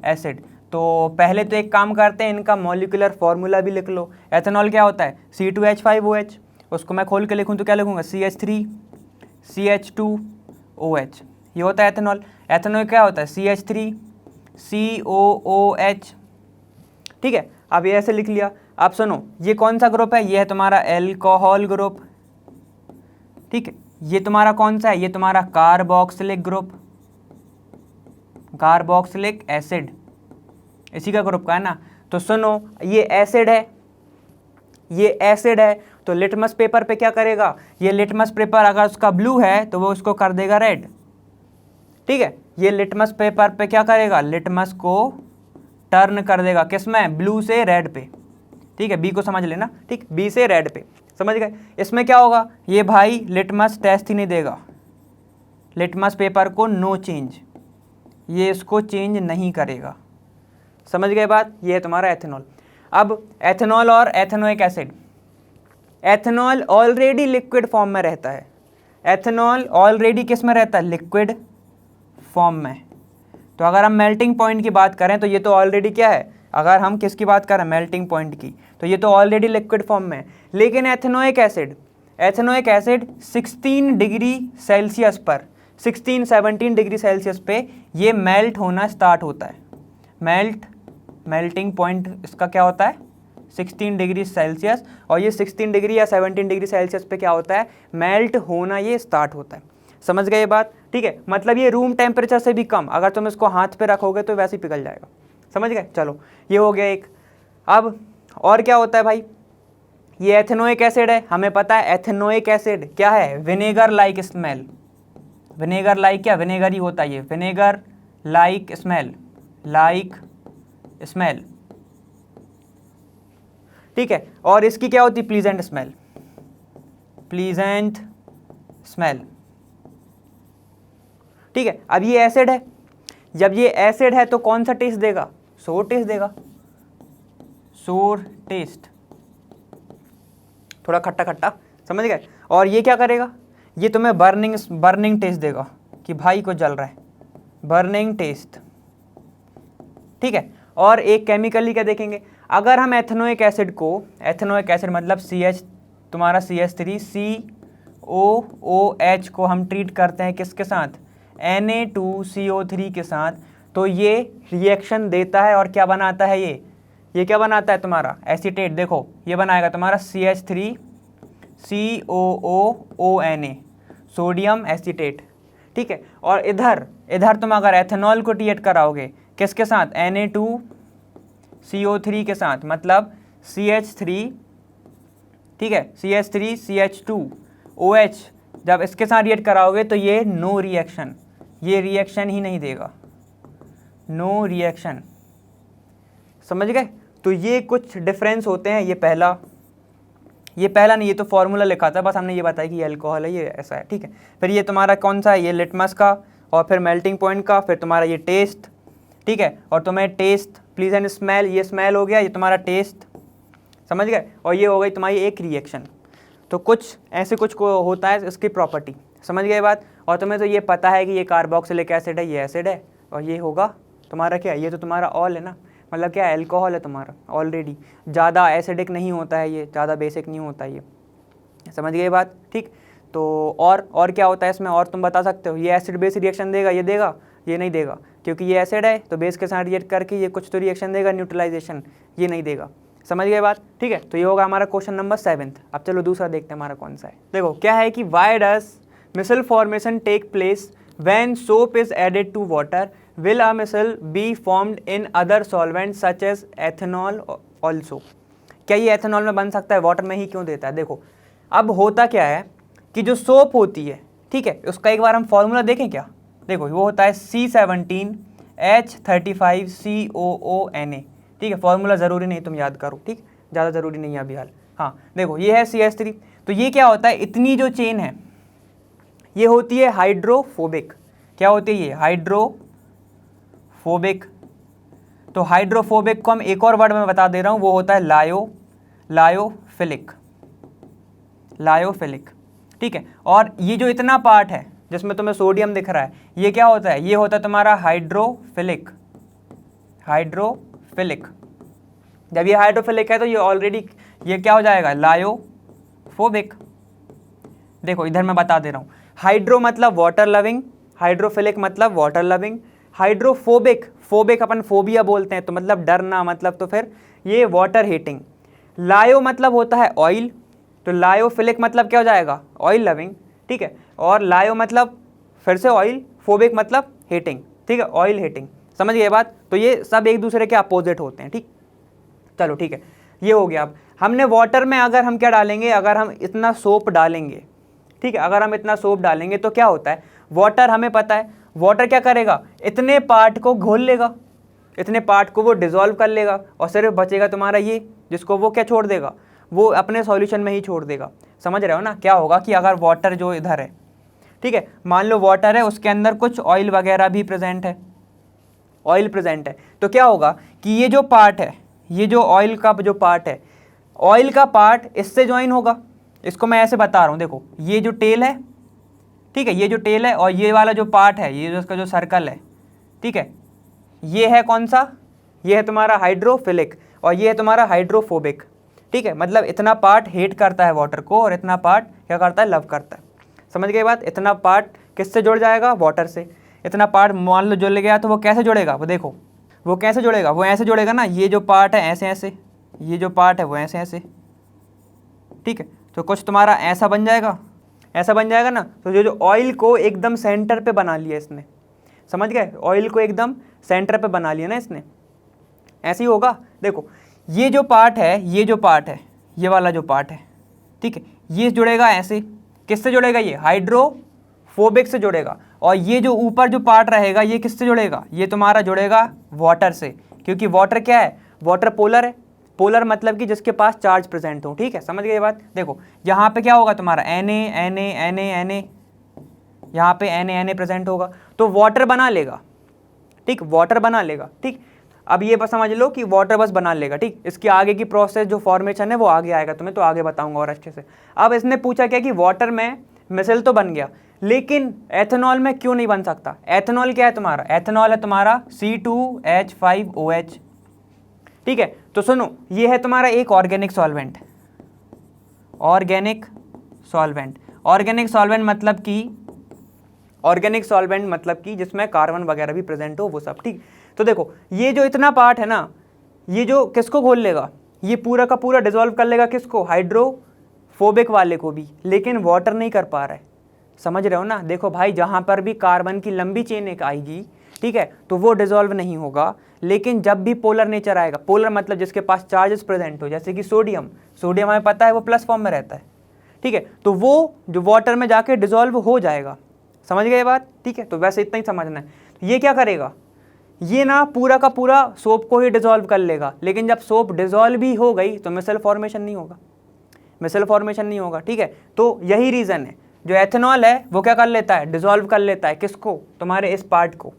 एसिड। तो पहले तो एक काम करते हैं, इनका मॉलिक्यूलर फॉर्मूला भी लिख लो। एथेनॉल क्या होता है, C2H5OH, उसको मैं खोल के लिखूँ तो क्या लिखूँगा, CH3CH2OH, ये होता है एथेनॉल। एथेनॉल क्या होता है, CH3COOH। ठीक है, अब ये ऐसे लिख लिया। अब सुनो, ये कौन सा ग्रुप है, ये है तुम्हारा एल्कोहल ग्रुप। ठीक है, ये तुम्हारा कौन सा है, ये तुम्हारा कार्बोक्सिलिक ग्रुप, कार्बोक्सिलिक एसिड, इसी का ग्रुप का है ना। तो सुनो, ये एसिड है, तो लिटमस पेपर पे क्या करेगा, ये लिटमस पेपर अगर उसका ब्लू है तो वो उसको कर देगा रेड। ठीक है, ये लिटमस पेपर पे क्या करेगा, लिटमस को टर्न कर देगा, किसमें, ब्लू से रेड पे। ठीक है, बी को समझ लेना, ठीक, बी से रेड पे, समझ गए। इसमें क्या होगा, ये भाई लिटमस टेस्ट ही नहीं देगा, लिटमस पेपर को नो चेंज, ये इसको चेंज नहीं करेगा। समझ गए बात, ये है तुम्हारा एथेनॉल। अब एथेनॉल और ethanoic acid, ethanol already liquid form में रहता है, एथेनॉल ऑलरेडी किस में रहता है, लिक्विड फॉर्म में। तो अगर हम मेल्टिंग पॉइंट की बात करें तो ये तो ऑलरेडी क्या है, अगर हम किसकी बात करें, मेल्टिंग पॉइंट की, तो ये तो ऑलरेडी लिक्विड फॉर्म में है। लेकिन एथेनोइक एसिड 16 डिग्री सेल्सियस पर, 16-17 डिग्री सेल्सियस पे ये मेल्ट होना स्टार्ट होता है। मेल्टिंग पॉइंट इसका क्या होता है, 16 डिग्री सेल्सियस, और ये 16 डिग्री या 17 डिग्री सेल्सियस पे क्या होता है, मेल्ट होना ये स्टार्ट होता है। समझ गए ये बात? ठीक है, मतलब ये रूम टेम्परेचर से भी कम, अगर तुम इसको हाथ पे रखोगे तो वैसे ही पिघल जाएगा। समझ गए? चलो ये हो गया एक। अब और क्या होता है भाई, ये एथेनोइक एसिड है, हमें पता है एथेनोइक एसिड क्या है, vinegar like smell. Vinegar like क्या, विनेगर ही होता है ये, विनेगर लाइक स्मेल, ठीक है। और इसकी क्या होती है, प्लीजेंट स्मेल, ठीक है। अब ये एसिड है, जब ये एसिड है तो कौन सा टेस्ट देगा, सोर टेस्ट देगा, सोर टेस्ट, थोड़ा खट्टा खट्टा, समझ गए। और ये क्या करेगा, ये तुम्हें बर्निंग टेस्ट देगा, कि भाई को जल रहा है, बर्निंग टेस्ट, ठीक है। और एक केमिकली क्या देखेंगे, अगर हम एथेनोइक एसिड को, एथेनोइक एसिड मतलब CH तुम्हारा CH3 COOH को हम ट्रीट करते हैं किसके साथ, Na2CO3 के साथ, तो ये रिएक्शन देता है और क्या बनाता है, ये क्या बनाता है तुम्हारा एसीटेट। देखो ये बनाएगा तुम्हारा CH3COOONA, सोडियम एसीटेट, ठीक है। और इधर तुम अगर एथेनॉल को रिएक्ट कराओगे किसके साथ, Na2CO3 के साथ, मतलब CH3, ठीक है, CH3CH2OH, जब इसके साथ रिएक्ट कराओगे तो ये नो रिएक्शन, ये रिएक्शन ही नहीं देगा, नो रिएक्शन, समझ गए। तो ये कुछ डिफरेंस होते हैं। ये पहला नहीं, ये तो फॉर्मूला लिखा था, बस हमने ये बताया कि ये अल्कोहल है, ये ऐसा है, ठीक है। फिर ये तुम्हारा कौन सा है, ये लिटमस का, और फिर मेल्टिंग पॉइंट का, फिर तुम्हारा ये टेस्ट, ठीक है। और तुम्हें टेस्ट, प्लीजेंट स्मेल, ये स्मेल हो गया, ये तुम्हारा टेस्ट, समझ गए। और ये हो गई तुम्हारी एक रिएक्शन। तो कुछ ऐसे कुछ को होता है इसकी प्रॉपर्टी, समझ गए बात। और तुम्हें तो ये पता है कि ये कार्बोक्सिलिक एसिड है, ये एसिड है, और ये होगा तुम्हारा क्या, ये तो तुम्हारा ऑल है ना, मतलब क्या अल्कोहल है तुम्हारा ऑलरेडी, ज़्यादा एसिडिक नहीं होता है ये, ज़्यादा बेसिक नहीं होता है ये, समझ गए बात, ठीक। तो और क्या होता है इसमें, और तुम बता सकते हो, ये एसिड बेस रिएक्शन देगा, ये देगा, ये नहीं देगा, क्योंकि ये एसिड है तो बेस के साथ रिएक्ट करके ये कुछ तो रिएक्शन देगा, न्यूट्रलाइजेशन, ये नहीं देगा, समझ गए बात, ठीक है। तो ये होगा हमारा क्वेश्चन नंबर 7। अब चलो दूसरा देखते हैं हमारा कौन सा है। देखो क्या है कि why does micelle formation take place when soap is added to water, will a missile be formed in other solvents such as ethanol also? क्या ये एथेनॉल में बन सकता है, वाटर में ही क्यों देता है। देखो अब होता क्या है कि जो सोप होती है, ठीक है, उसका एक बार हम फॉर्मूला देखें क्या। देखो वो होता है C17H35COONA, ठीक है। फॉर्मूला ज़रूरी नहीं तुम याद करो, ठीक, ज़्यादा ज़रूरी नहीं है अभी हाल। हाँ देखो ये है CH3, तो ये क्या होता है, इतनी जो चेन है ये होती है हाइड्रोफोबिक। क्या होती है ये, हाइड्रोफोबिक। तो हाइड्रोफोबिक को हम एक और वर्ड में बता दे रहा हूँ, वो होता है लायोफिलिक, ठीक है। और ये जो इतना पार्ट है जिसमें तुम्हें सोडियम दिख रहा है, ये क्या होता है, ये होता है तुम्हारा हाइड्रोफिलिक। जब ये हाइड्रोफिलिक है तो ये ऑलरेडी ये क्या हो जाएगा, लायोफोबिक। देखो इधर मैं बता दे रहा हूँ, हाइड्रो मतलब वाटर लविंग, हाइड्रोफिलिक मतलब वाटर लविंग, हाइड्रोफोबिक अपन फोबिया बोलते हैं, तो मतलब डरना, मतलब तो फिर ये वाटर हीटिंग। लायो मतलब होता है ऑयल, तो लायोफिलिक मतलब क्या हो जाएगा, ऑयल लविंग, ठीक है। और लायो मतलब फिर से ऑयल, फोबिक मतलब हीटिंग, ठीक है, ऑयल हीटिंग, समझ गए बात। तो ये सब एक दूसरे के अपोजिट होते हैं, ठीक। चलो ठीक है, ये हो गया। अब हमने वाटर में अगर हम क्या डालेंगे, अगर हम इतना सोप डालेंगे, ठीक है, अगर हम इतना सोप डालेंगे तो क्या होता है, वाटर हमें पता है, वाटर क्या करेगा, इतने पार्ट को घोल लेगा, इतने पार्ट को वो डिसॉल्व कर लेगा, और सिर्फ बचेगा तुम्हारा ये, जिसको वो क्या छोड़ देगा, वो अपने सॉल्यूशन में ही छोड़ देगा। समझ रहे हो ना। क्या होगा कि अगर वाटर जो इधर है, ठीक है, मान लो वाटर है, उसके अंदर कुछ ऑयल वगैरह भी प्रेजेंट है, तो क्या होगा कि ये जो पार्ट है, ये जो ऑयल का जो पार्ट है, ऑयल का पार्ट इससे ज्वाइन होगा। इसको मैं ऐसे बता रहा हूँ, देखो ये जो टेल है, ठीक है, ये जो टेल है, और ये वाला जो पार्ट है, ये जो इसका जो सर्कल है, ठीक है, ये है कौन सा, ये है तुम्हारा हाइड्रोफिलिक, और ये है तुम्हारा हाइड्रोफोबिक, ठीक है। मतलब इतना पार्ट हेट करता है वाटर को, और इतना पार्ट क्या करता है, लव करता है। समझ गए बात। इतना पार्ट किससे जुड़ जाएगा, वाटर से। इतना पार्ट मान लो जुड़ गया, तो वो कैसे जुड़ेगा, वो देखो वो कैसे जुड़ेगा, वो ऐसे जुड़ेगा ना, ये जो पार्ट है ऐसे ऐसे, ये जो पार्ट है वो ऐसे ऐसे, ठीक है। तो कुछ तुम्हारा ऐसा बन जाएगा ना। तो जो ऑयल को एकदम सेंटर पे बना लिया इसने, समझ गए, ऑयल को एकदम सेंटर पे बना लिया ना इसने, ऐसे ही होगा। देखो ये जो पार्ट है, ये वाला जो पार्ट है, ठीक है, ये जुड़ेगा ऐसे, किससे जुड़ेगा, ये हाइड्रोफोबिक से जुड़ेगा। और ये जो ऊपर जो पार्ट रहेगा, ये किससे जुड़ेगा, ये तुम्हारा जुड़ेगा वाटर से, क्योंकि वाटर क्या है, वाटर पोलर है। पोलर मतलब कि जिसके पास चार्ज प्रेजेंट हो, ठीक है, समझ गए बात। देखो यहाँ पे क्या होगा तुम्हारा Na, यहाँ पे Na प्रेजेंट होगा, तो वाटर बना लेगा, ठीक, वाटर बना लेगा, ठीक। अब ये बस समझ लो कि वाटर बस बना लेगा, ठीक। इसकी आगे की प्रोसेस जो फॉर्मेशन है वो आगे आएगा, तुम्हें तो आगे बताऊंगा और अच्छे से। अब इसने पूछा क्या कि वाटर में मिसल तो बन गया, लेकिन एथेनॉल में क्यों नहीं बन सकता? एथेनॉल क्या है तुम्हारा? एथेनॉल है तुम्हारा C2H5OH, ठीक है। तो सुनो, ये है तुम्हारा एक organic solvent, organic solvent. Organic solvent मतलब कि जिसमें कार्बन वगैरह भी प्रेजेंट हो, वो सब, ठीक। तो देखो ये जो इतना पार्ट है ना, ये जो किसको घोल लेगा, ये पूरा का पूरा डिसॉल्व कर लेगा किसको? हाइड्रोफोबिक वाले को भी, लेकिन वाटर नहीं कर पा रहा है। समझ रहे हो ना? देखो भाई, जहां पर भी कार्बन की लंबी चेन एक आएगी, ठीक है, तो वो डिसॉल्व नहीं होगा। लेकिन जब भी पोलर नेचर आएगा, पोलर मतलब जिसके पास चार्जेस प्रेजेंट हो, जैसे कि सोडियम हमें पता है वो प्लस फॉर्म में रहता है, ठीक है, तो वो जो वाटर में जाके डिसॉल्व हो जाएगा। समझ गए ये बात? ठीक है, तो वैसे इतना ही समझना है। ये क्या करेगा, ये ना पूरा का पूरा सोप को ही डिसॉल्व कर लेगा, लेकिन जब सोप डिसॉल्व भी हो गई तो मिसल फॉर्मेशन नहीं होगा, ठीक है। तो यही रीज़न है, जो एथेनॉल है वो क्या कर लेता है? डिसॉल्व कर लेता है किसको? तुम्हारे इस पार्ट को,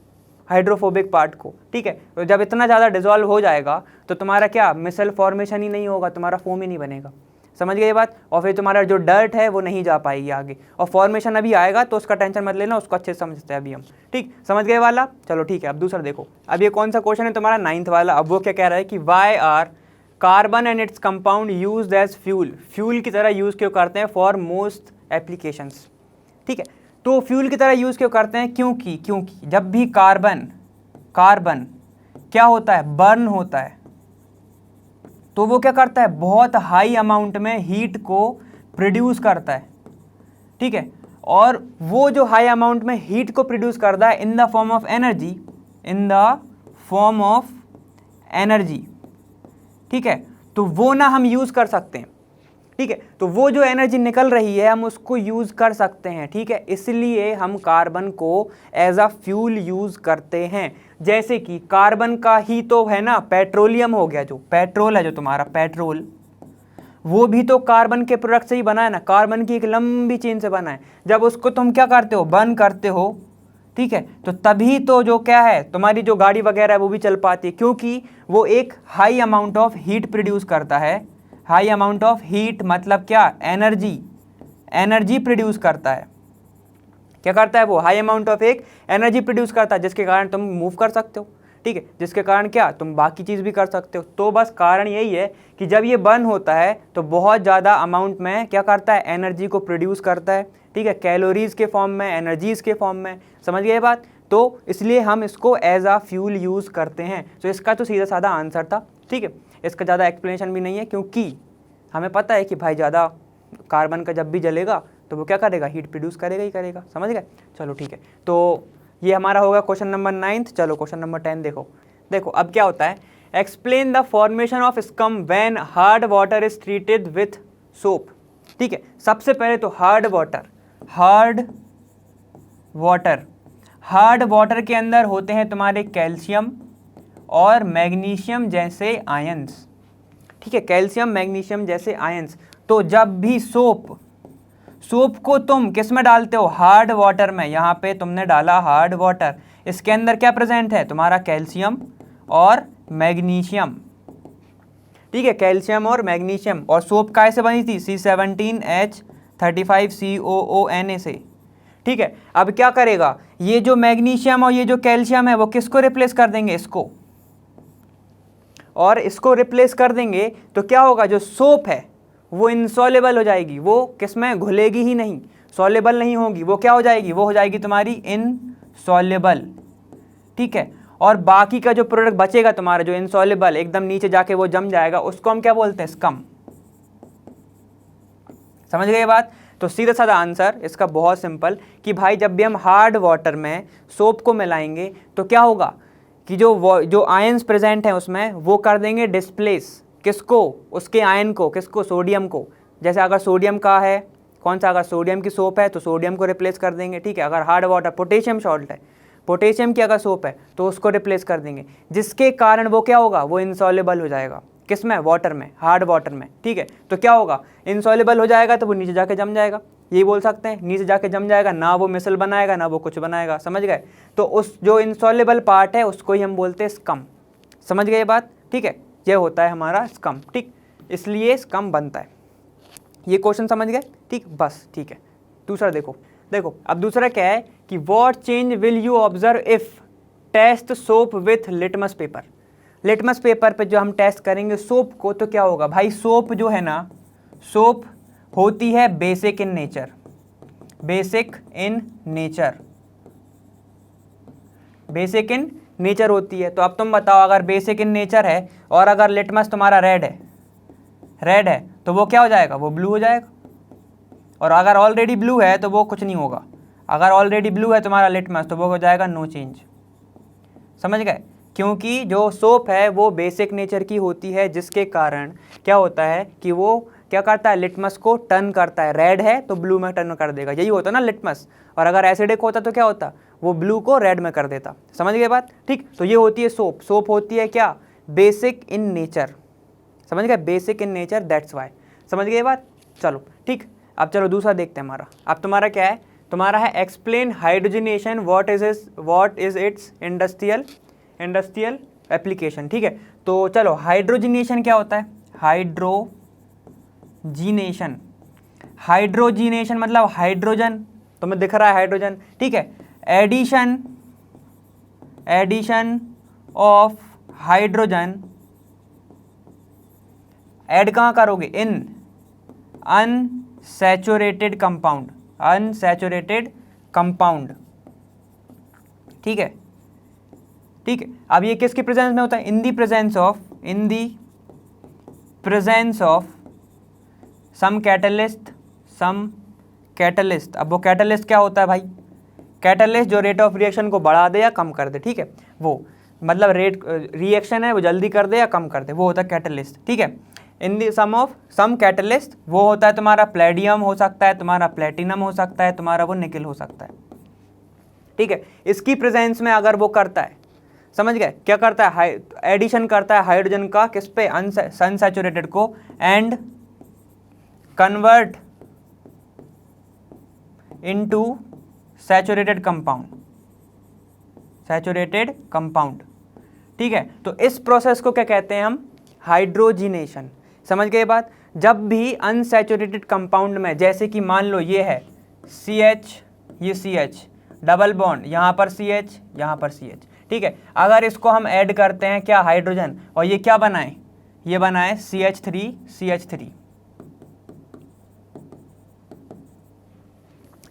हाइड्रोफोबिक पार्ट को, ठीक है। तो जब इतना ज़्यादा डिसॉल्व हो जाएगा तो तुम्हारा क्या, मिसल फॉर्मेशन ही नहीं होगा, तुम्हारा फोम ही नहीं बनेगा। समझ गए ये बात? और फिर तुम्हारा जो डर्ट है वो नहीं जा पाएगी आगे, और फॉर्मेशन अभी आएगा तो उसका टेंशन मत लेना, उसको अच्छे से समझते हैं अभी हम, ठीक। समझ गए वाला? चलो ठीक है। अब दूसरा देखो, अब ये कौन सा क्वेश्चन है तुम्हारा? 9th वाला। अब वो क्या कह रहा है कि why are carbon and its compound used as fuel की तरह यूज़ क्यों करते हैं फॉर मोस्ट एप्लीकेशंस, ठीक है। तो फ्यूल की तरह यूज़ क्यों करते हैं? क्योंकि जब भी कार्बन क्या होता है? बर्न होता है, तो वो क्या करता है? बहुत हाई अमाउंट में हीट को प्रोड्यूस करता है, ठीक है। और वो जो हाई अमाउंट में हीट को प्रोड्यूस करता है in the form of energy, ठीक है। तो वो ना हम यूज़ कर सकते हैं, ठीक है। तो वो जो एनर्जी निकल रही है हम उसको यूज़ कर सकते हैं, ठीक है। इसलिए हम कार्बन को एज अ फ्यूल यूज़ करते हैं। जैसे कि कार्बन का ही तो है ना पेट्रोलियम हो गया, जो पेट्रोल है, जो तुम्हारा पेट्रोल, वो भी तो कार्बन के प्रोडक्ट से ही बना है ना, कार्बन की एक लंबी चेन से बना है। जब उसको तुम क्या करते हो? बर्न करते हो, ठीक है, तो तभी तो जो क्या है तुम्हारी जो गाड़ी वगैरह है वो भी चल पाती है, क्योंकि वो एक high amount of heat produce करता है। हाई अमाउंट ऑफ हीट मतलब क्या? एनर्जी प्रोड्यूस करता है। क्या करता है वो? हाई अमाउंट ऑफ एक एनर्जी प्रोड्यूस करता है, जिसके कारण तुम मूव कर सकते हो, ठीक है, जिसके कारण क्या, तुम बाकी चीज़ भी कर सकते हो। तो बस कारण यही है कि जब ये बर्न होता है तो बहुत ज़्यादा अमाउंट में क्या करता है? एनर्जी को प्रोड्यूस करता है, ठीक है, कैलोरीज के फॉर्म में, एनर्जीज के फॉर्म में। समझ गए बात? तो इसलिए हम इसको एज आ फ्यूल यूज़ करते हैं। तो इसका तो सीधा साधा आंसर था, ठीक है, इसका ज़्यादा एक्सप्लेनेशन भी नहीं है, क्योंकि हमें पता है कि भाई ज़्यादा कार्बन का जब भी जलेगा तो वो क्या करेगा? हीट प्रोड्यूस करेगा ही करेगा। समझ गए? चलो ठीक है, तो ये हमारा होगा क्वेश्चन नंबर 9th। चलो क्वेश्चन नंबर 10 देखो अब क्या होता है। Explain the formation of scum when hard water is treated with soap, ठीक है। सबसे पहले तो हार्ड वाटर के अंदर होते हैं तुम्हारे कैल्शियम और मैग्नीशियम जैसे आयंस, ठीक है, कैल्शियम मैग्नीशियम जैसे आयंस। तो जब भी सोप को तुम किस में डालते हो? हार्ड वाटर में। यहाँ पे तुमने डाला हार्ड वाटर, इसके अंदर क्या प्रेजेंट है? तुम्हारा कैल्शियम और मैग्नीशियम, ठीक है, कैल्शियम और मैग्नीशियम। और सोप कैसे बनी थी? C17H35COONA से, ठीक है। अब क्या करेगा? ये जो मैग्नीशियम और ये जो कैल्शियम है वो किसको रिप्लेस कर देंगे? इसको, और इसको रिप्लेस कर देंगे तो क्या होगा? जो सोप है वो इनसॉल्युबल हो जाएगी, वो किसमें? घुलेगी ही नहीं, सॉल्युबल नहीं होगी, वो क्या हो जाएगी? वो हो जाएगी तुम्हारी इनसॉल्युबल, ठीक है। और बाकी का जो प्रोडक्ट बचेगा तुम्हारा, जो इनसॉल्युबल एकदम नीचे जाके वो जम जाएगा, उसको हम क्या बोलते हैं? स्कम। समझ गए बात? तो सीधा साधा आंसर इसका बहुत सिंपल कि भाई जब भी हम हार्ड वाटर में सोप को मिलाएंगे तो क्या होगा कि जो आयंस प्रेजेंट हैं उसमें वो कर देंगे डिस्प्लेस, किसको? उसके आयन को, किसको? सोडियम को। जैसे अगर सोडियम का है कौन सा, अगर सोडियम की सोप है तो सोडियम को रिप्लेस कर देंगे, ठीक है। अगर हार्ड वाटर, पोटेशियम सॉल्ट है, पोटेशियम की अगर सोप है तो उसको रिप्लेस कर देंगे, जिसके कारण वो क्या होगा? वो इनसॉल्युबल हो जाएगा, किसमें? वाटर में, हार्ड वाटर में, ठीक है। तो क्या होगा? इनसॉल्युबल हो जाएगा तो वो नीचे जाके जम जाएगा, यही बोल सकते हैं, नीचे जाके जम जाएगा, ना वो मिसल बनाएगा ना वो कुछ बनाएगा। समझ गए? तो उस जो इनसॉल्युबल पार्ट है उसको ही हम बोलते हैं स्कम। समझ गए बात? ठीक है, ये होता है हमारा स्कम, ठीक, इसलिए स्कम बनता है। ये क्वेश्चन समझ गए? ठीक, बस ठीक है। दूसरा देखो, देखो अब दूसरा क्या है कि what change will you observe if test soap with litmus paper. Litmus paper पे जो हम टेस्ट करेंगे सोप को, तो क्या होगा भाई, सोप जो है ना, सोप होती है basic in nature, basic in nature, basic in nature होती है। तो अब तुम बताओ, अगर बेसिक इन नेचर है और अगर लिटमस तुम्हारा रेड है, रेड है, तो वो क्या हो जाएगा, वो ब्लू हो जाएगा। और अगर ऑलरेडी ब्लू है तो वो कुछ नहीं होगा। अगर ऑलरेडी ब्लू है तुम्हारा लिटमस तो वो हो जाएगा नो चेंज। समझ गए? क्योंकि जो सोप है वो बेसिक नेचर की होती है, जिसके कारण क्या होता है कि वो क्या करता है, लिटमस को टर्न करता है। रेड है तो ब्लू में टर्न कर देगा, यही होता है ना लिटमस। और अगर एसिडिक होता तो क्या होता, वो ब्लू को रेड में कर देता। समझ गए बात? ठीक, तो ये होती है सोप। सोप होती है क्या, बेसिक इन नेचर। समझ गए? Basic in nature, that's why. समझ गए बात? चलो ठीक, अब चलो दूसरा देखते हैं हमारा। अब तुम्हारा क्या है, तुम्हारा है explain hydrogenation what is it's industrial application. ठीक है, तो चलो हाइड्रोजनेशन क्या होता है, हाइड्रोजीनेशन। हाइड्रोजीनेशन मतलब हाइड्रोजन, तुम्हें दिख रहा है हाइड्रोजन, ठीक है। एडिशन ऑफ हाइड्रोजन, ऐड कहाँ करोगे, इन अनसैचुरेटेड कंपाउंड, अनसैचुरेटेड कंपाउंड। ठीक है, ठीक है। अब ये किसके प्रेजेंस में होता है, in the presence of some catalyst. अब वो कैटलिस्ट क्या होता है भाई, कैटलिस्ट जो रेट ऑफ रिएक्शन को बढ़ा दे या कम कर दे। ठीक है, वो मतलब रेट रिएक्शन है वो जल्दी कर दे या कम कर दे, वो होता है कैटलिस्ट। ठीक है, इन दी सम कैटलिस्ट, वो होता है तुम्हारा प्लेडियम हो सकता है, तुम्हारा प्लेटिनम हो सकता है, तुम्हारा वो निकल हो सकता है। ठीक है, इसकी प्रेजेंस में अगर वो करता है, समझ गए, क्या करता है, एडिशन करता है हाइड्रोजन का किस पे, अनसैचुरेटेड को, and convert into saturated compound. ठीक है, तो इस प्रोसेस को क्या कहते हैं हम, हाइड्रोजिनेशन। समझ गए बात? जब भी अनसैचुरेटेड कंपाउंड में, जैसे कि मान लो ये है CH, ये CH डबल बॉन्ड, यहाँ पर CH, यहाँ पर CH। ठीक है, अगर इसको हम ऐड करते हैं क्या, हाइड्रोजन, और ये क्या बनाए, ये बनाए CH3।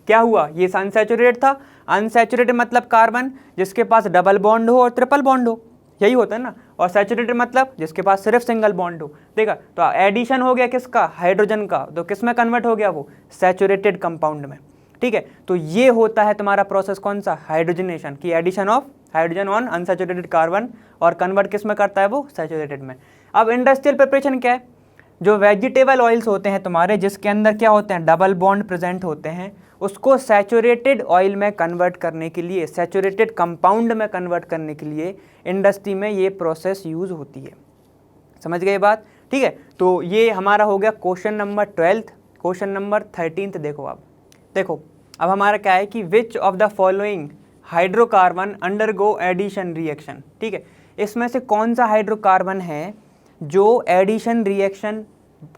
क्या हुआ, ये अनसैचुरेटेड था। अनसैचुरेटेड मतलब कार्बन जिसके पास डबल बॉन्ड हो और ट्रिपल बॉन्ड हो, यही होता है ना। और सैचुरेटेड मतलब जिसके पास सिर्फ सिंगल बॉन्ड हो। देखा, तो एडिशन हो गया किसका, हाइड्रोजन का, तो किस में कन्वर्ट हो गया, वो सैचुरेटेड कंपाउंड में। ठीक है, तो ये होता है तुम्हारा प्रोसेस कौन सा, हाइड्रोजनेशन की, addition of hydrogen on unsaturated carbon, और कन्वर्ट किस में करता है, वो सैचुरेटेड में। अब इंडस्ट्रियल प्रिपरेशन क्या है, जो वेजिटेबल ऑयल्स होते हैं तुम्हारे, जिसके अंदर क्या होते हैं, डबल बॉन्ड प्रेजेंट होते हैं, उसको सैचुरेटेड ऑयल में कन्वर्ट करने के लिए, सैचुरेटेड कंपाउंड में कन्वर्ट करने के लिए इंडस्ट्री में ये प्रोसेस यूज़ होती है। समझ गए बात? ठीक है, तो ये हमारा हो गया क्वेश्चन नंबर 12। क्वेश्चन नंबर 13 देखो। अब हमारा क्या है कि which of the following hydrocarbon undergo addition reaction. ठीक है, इसमें से कौन सा हाइड्रोकार्बन है जो एडिशन रिएक्शन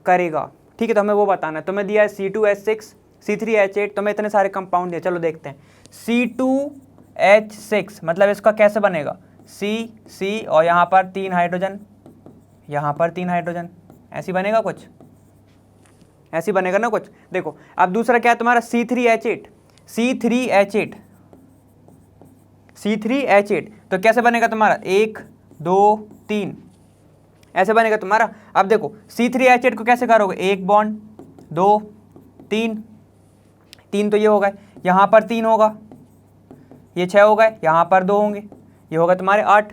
करेगा। ठीक है, तो हमें वो बताना है। तुम्हें दिया है C2H6, C3H8, तुम्हें इतने सारे कंपाउंड दिए, चलो देखते हैं। C2H6 मतलब इसका कैसे बनेगा, C और यहाँ पर 3 हाइड्रोजन, यहाँ पर 3 हाइड्रोजन, ऐसी बनेगा कुछ, ऐसी बनेगा ना कुछ। देखो अब दूसरा क्या है तुम्हारा, C3H8, तो कैसे बनेगा तुम्हारा, 1 2 3 ऐसे बनेगा तुम्हारा। अब देखो C3H8 को कैसे करोगे, 1 बॉन्ड 2 3 तो ये हो गए, यहाँ पर 3 होगा, ये 6 हो गए, यहाँ पर 2 होंगे, ये होगा तुम्हारे 8,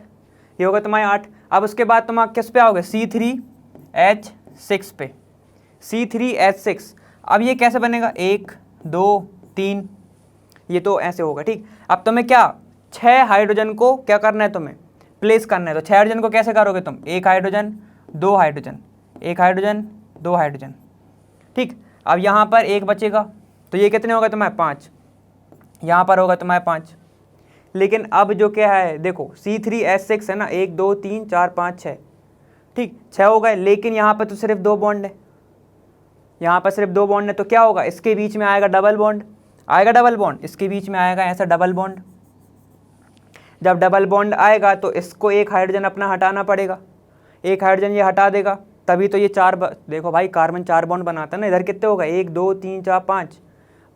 ये होगा तुम्हारे 8। अब उसके बाद तुम किस पे आओगे, C3H6 पे, C3H6। अब ये कैसे बनेगा, 1 2 3, ये तो ऐसे होगा। ठीक, अब तुम्हें क्या 6 हाइड्रोजन को क्या करना है, तुम्हें प्लेस करना है। तो 6 हाइड्रोजन को कैसे करोगे तुम, 1 हाइड्रोजन 2 हाइड्रोजन, 1 हाइड्रोजन 2 हाइड्रोजन। ठीक, अब यहाँ पर 1 बचेगा, तो ये कितने होगा तुम्हारे 5, यहाँ पर होगा तुम्हारे 5। लेकिन अब जो क्या है देखो, C3H6 है ना, 1 2 3 4 5 6, ठीक 6 हो गए। लेकिन यहाँ पर तो सिर्फ 2 बॉन्ड है, यहाँ पर सिर्फ 2 बॉन्ड है, तो क्या होगा, इसके बीच में आएगा डबल बॉन्ड। आएगा डबल बॉन्ड, इसके बीच में आएगा ऐसा डबल बॉन्ड। जब डबल बॉन्ड आएगा तो इसको एक हाइड्रोजन अपना हटाना पड़ेगा, एक हाइड्रोजन ये हटा देगा, तभी तो ये देखो भाई कार्बन 4 बॉन्ड बनाता है ना। इधर कितने हो गए, 1 2 3 4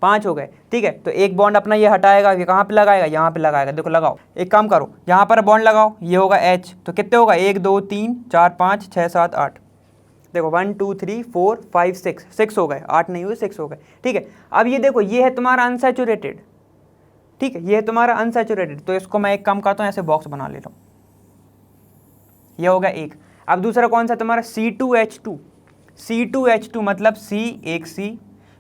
5 हो गए, ठीक है। तो एक बॉन्ड अपना ये हटाएगा, ये कहाँ पे लगाएगा, यहाँ पे लगाएगा। देखो लगाओ, एक काम करो, यहाँ पर बॉन्ड लगाओ, ये होगा H, तो कितने होगा 1 2 3 4 5 6 7 8। देखो 1 2 3 4 5 6 हो गए, 8 नहीं हुए 6 हो गए, ठीक है। अब ये देखो ये है तुम्हारा अनसैचुरेटेड, ठीक है, ये है तुम्हारा अनसैचुरेटेड। तो इसको मैं एक काम करता हूँ, ऐसे बॉक्स बना ले रहा हूँ, ये होगा एक। अब दूसरा कौन सा तुम्हारा C2H2, C2H2 मतलब C, एक C,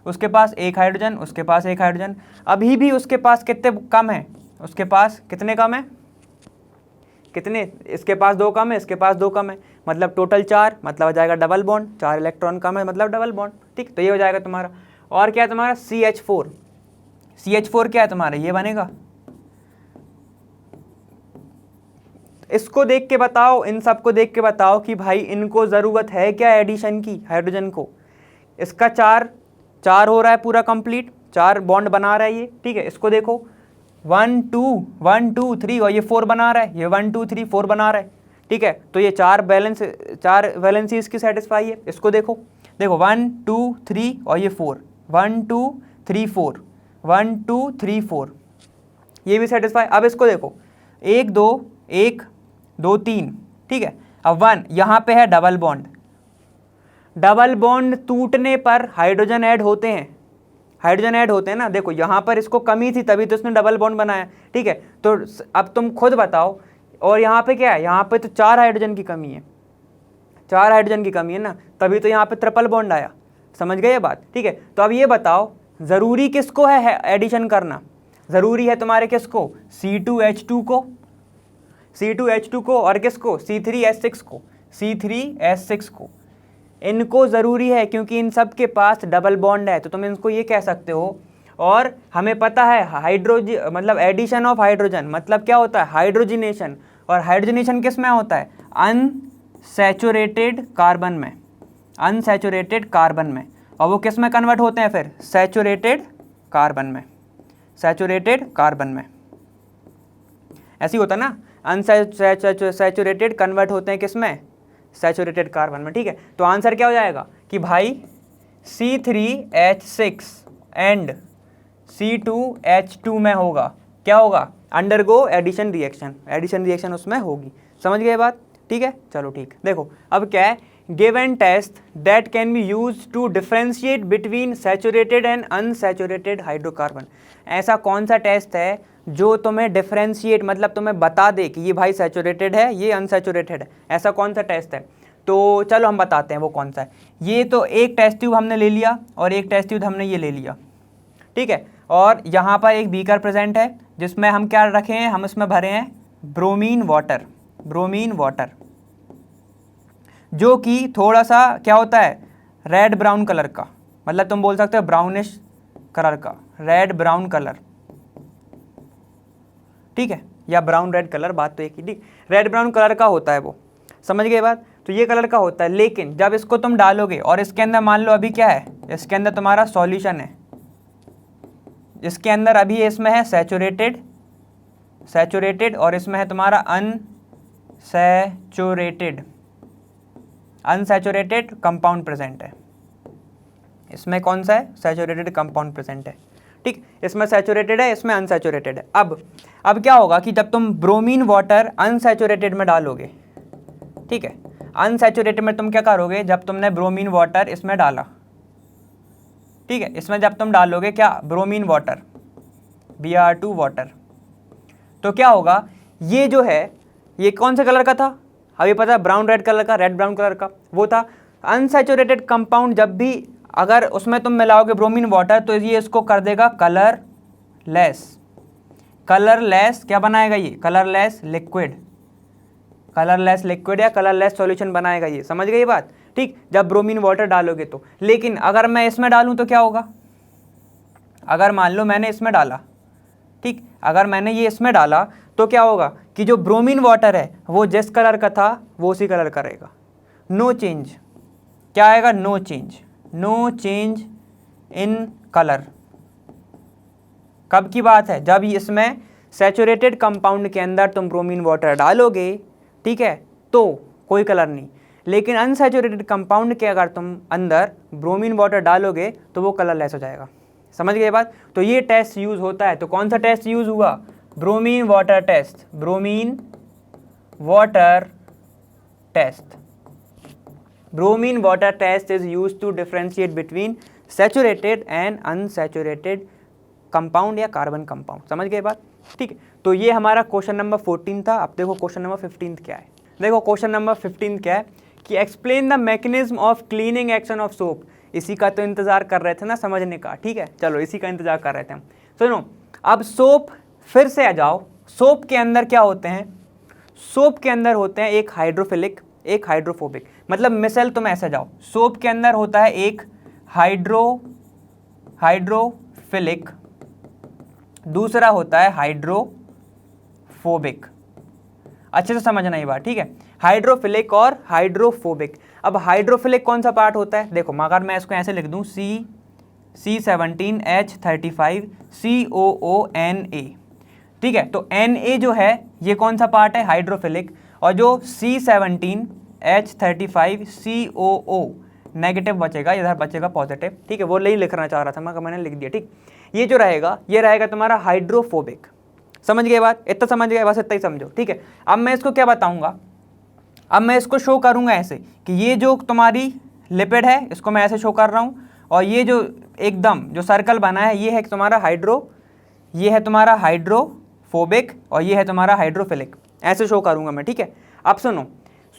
उसके पास एक हाइड्रोजन, उसके पास एक हाइड्रोजन। अभी भी उसके पास कितने कम है, उसके पास कितने कम है, कितने, इसके पास 2 कम है, इसके पास 2 कम है, मतलब टोटल 4, मतलब हो जाएगा डबल बॉन्ड, 4 इलेक्ट्रॉन कम है मतलब डबल बॉन्ड, ठीक। तो ये हो जाएगा तुम्हारा। और क्या है तुम्हारा CH4, CH4 क्या है तुम्हारा, ये बनेगा। इसको देख के बताओ, इन सब को देख के बताओ कि भाई इनको ज़रूरत है क्या एडिशन की हाइड्रोजन को। इसका 4 हो रहा है पूरा कंप्लीट, 4 बॉन्ड बना रहा है ये, ठीक है। इसको देखो 1 2 3 और ये 4 बना रहा है, ये 1 2 3 4 बना रहा है, ठीक है। तो ये 4 वैलेंसी इसकी सेटिस्फाई है। इसको देखो 1 2 3 और ये 4, 1 2 3 4, 1 2 3 4, ये भी सेटिस्फाई। अब इसको देखो 1 2 1 2 3, ठीक है। अब 1 यहाँ पे है डबल बॉन्ड, डबल बॉन्ड टूटने पर हाइड्रोजन ऐड होते हैं, हाइड्रोजन ऐड होते हैं ना। देखो यहाँ पर इसको कमी थी तभी तो इसने डबल बॉन्ड बनाया, ठीक है। तो अब तुम खुद बताओ, और यहाँ पे क्या है, यहाँ पे तो 4 हाइड्रोजन की कमी है, 4 हाइड्रोजन की कमी है ना, तभी तो यहाँ पे ट्रिपल बॉन्ड आया। समझ गए ये बात, ठीक है। तो अब ये बताओ ज़रूरी किसको है एडिशन करना, ज़रूरी है तुम्हारे किसको, C2H2 को, C2H2 को, और किसको, C3H6 को, C3H6 को। इनको ज़रूरी है क्योंकि इन सब के पास डबल बॉन्ड है, तो तुम इनको ये कह सकते हो। और हमें पता है हाइड्रोजन मतलब एडिशन ऑफ हाइड्रोजन मतलब क्या होता है, हाइड्रोजिनेशन। और हाइड्रोजिनेशन किस में होता है, अनसैचुरेटेड कार्बन में, अनसैचुरेटेड कार्बन में। और वो किस में कन्वर्ट होते हैं फिर, सैचुरेटेड कार्बन में, सैचुरेटेड कार्बन में। ऐसे ही होता है ना, अनसैचुरेटेड कन्वर्ट होते हैं किस में, सैचुरेटेड कार्बन में, ठीक है। तो आंसर क्या हो जाएगा कि भाई C3H6 एंड C2H2 में होगा, क्या होगा, undergo addition reaction, addition reaction उसमें होगी। समझ गए बात, ठीक है। चलो ठीक, देखो अब क्या है, given test that can be use to differentiate between saturated and unsaturated hydrocarbon. ऐसा कौन सा टेस्ट है जो तुम्हें डिफ्रेंशिएट मतलब तुम्हें बता दे कि ये भाई सैचुरेटेड है, ये अनसैचुरेटेड है, ऐसा कौन सा टेस्ट है। तो चलो हम बताते हैं वो कौन सा है। ये तो एक टेस्ट ट्यूब हमने ले लिया और एक टेस्ट ट्यूब हमने ये ले लिया, ठीक है। और यहाँ पर एक बीकर प्रेजेंट है जिसमें हम क्या रखे हैं, हम इसमें भरे हैं ब्रोमीन वाटर, ब्रोमीन वाटर, जो कि थोड़ा सा क्या होता है, रेड ब्राउन कलर का, मतलब तुम बोल सकते हो ब्राउनिश कलर का, रेड ब्राउन कलर, ठीक है, या ब्राउन रेड कलर, बात तो एक ही, ठीक, रेड ब्राउन कलर का होता है वो। समझ गए बात, तो ये कलर का होता है। लेकिन जब इसको तुम डालोगे और इसके अंदर मान लो अभी क्या है, इसके अंदर तुम्हारा सॉल्यूशन है, इसके अंदर अभी इसमें है सैचुरेटेड, सैचुरेटेड, और इसमें है तुम्हारा अनसैचुरेटेड, अनसैचुरेटेड कंपाउंड प्रेजेंट है। इसमें कौन सा है, सैचुरेटेड कंपाउंड प्रेजेंट है, ठीक। इसमें सैचुरेटेड है, इसमें अनसैचुरेटेड है। अब क्या होगा कि जब तुम ब्रोमीन वाटर अनसैचुरेटेड में डालोगे, ठीक है, अनसैचुरेटेड में तुम क्या करोगे, जब तुमने ब्रोमीन वाटर इसमें डाला, ठीक है, इसमें जब तुम डालोगे क्या, ब्रोमीन वाटर, Br2 वाटर, तो क्या होगा, ये जो है ये कौन से कलर का था, अभी पता है ब्राउन रेड कलर का, रेड ब्राउन कलर का वो था। अनसैचुरेटेड कंपाउंड जब भी अगर उसमें तुम मिलाओगे ब्रोमीन वाटर तो ये इसको कर देगा कलरलेस, कलरलेस क्या बनाएगा ये, कलरलेस लिक्विड, कलरलेस लिक्विड या कलरलेस सॉल्यूशन बनाएगा ये। समझ गई बात, ठीक, जब ब्रोमीन वाटर डालोगे तो। लेकिन अगर मैं इसमें डालूं तो क्या होगा, अगर मान लो मैंने इसमें डाला, ठीक, अगर मैंने ये इसमें डाला तो क्या होगा कि जो ब्रोमीन वाटर है वो जिस कलर का था वो उसी कलर का रहेगा, नो चेंज, क्या आएगा, no change, no change in colour, कब की बात है, जब इसमें सैचुरेटेड कंपाउंड के अंदर तुम ब्रोमीन वाटर डालोगे, ठीक है, तो कोई कलर नहीं। लेकिन अनसैचुरेटेड कंपाउंड के अगर तुम अंदर ब्रोमीन वाटर डालोगे तो वो कलरलेस हो जाएगा। समझ गए बात? तो ये टेस्ट यूज होता है। तो कौन सा टेस्ट यूज हुआ? Bromine water test. Bromine water test. Bromine water test is use to differentiate between saturated and unsaturated compound या कार्बन कंपाउंड। समझ गए बात? ठीक है, तो ये हमारा क्वेश्चन नंबर 14 था। अब देखो क्वेश्चन नंबर 15 क्या है। देखो क्वेश्चन नंबर 15 क्या है कि explain the mechanism of cleaning action of soap. इसी का तो इंतजार कर रहे थे ना समझने का, ठीक है, चलो इसी का इंतजार कर रहे थे हम। सुनो, अब सोप फिर से आ जाओ। सोप के अंदर क्या होते हैं? सोप के अंदर होते हैं एक हाइड्रोफिलिक, एक हाइड्रोफोबिक। मतलब मिसल तुम ऐसे जाओ, सोप के अंदर होता है एक हाइड्रोफिलिक, दूसरा होता है हाइड्रोफोबिक। अच्छे से समझना ये बात, ठीक है, हाइड्रोफिलिक और हाइड्रोफोबिक। अब हाइड्रोफिलिक कौन सा पार्ट होता है? देखो अगर मैं इसको ऐसे लिख दूं, C17H35COONA, ठीक है, तो Na जो है ये कौन सा पार्ट है? हाइड्रोफिलिक। और जो C17H35COO नेगेटिव बचेगा, इधर बचेगा पॉजिटिव, ठीक है, वो नहीं लिखना चाह रहा था मैं, मैंने लिख दिया, ठीक। ये जो रहेगा ये रहेगा तुम्हारा हाइड्रोफोबिक। समझ गए बात? इतना समझ गए, बस इतना ही समझो, ठीक है। अब मैं इसको क्या बताऊंगा, अब मैं इसको शो करूंगा ऐसे कि ये जो तुम्हारी लिपिड है इसको मैं ऐसे शो कर रहा हूं, और ये जो एकदम जो सर्कल बना है ये है तुम्हारा ये है तुम्हारा हाइड्रोफोबिक और ये है तुम्हारा हाइड्रोफिलिक। ऐसे शो करूंगा मैं, ठीक है। अब सुनो,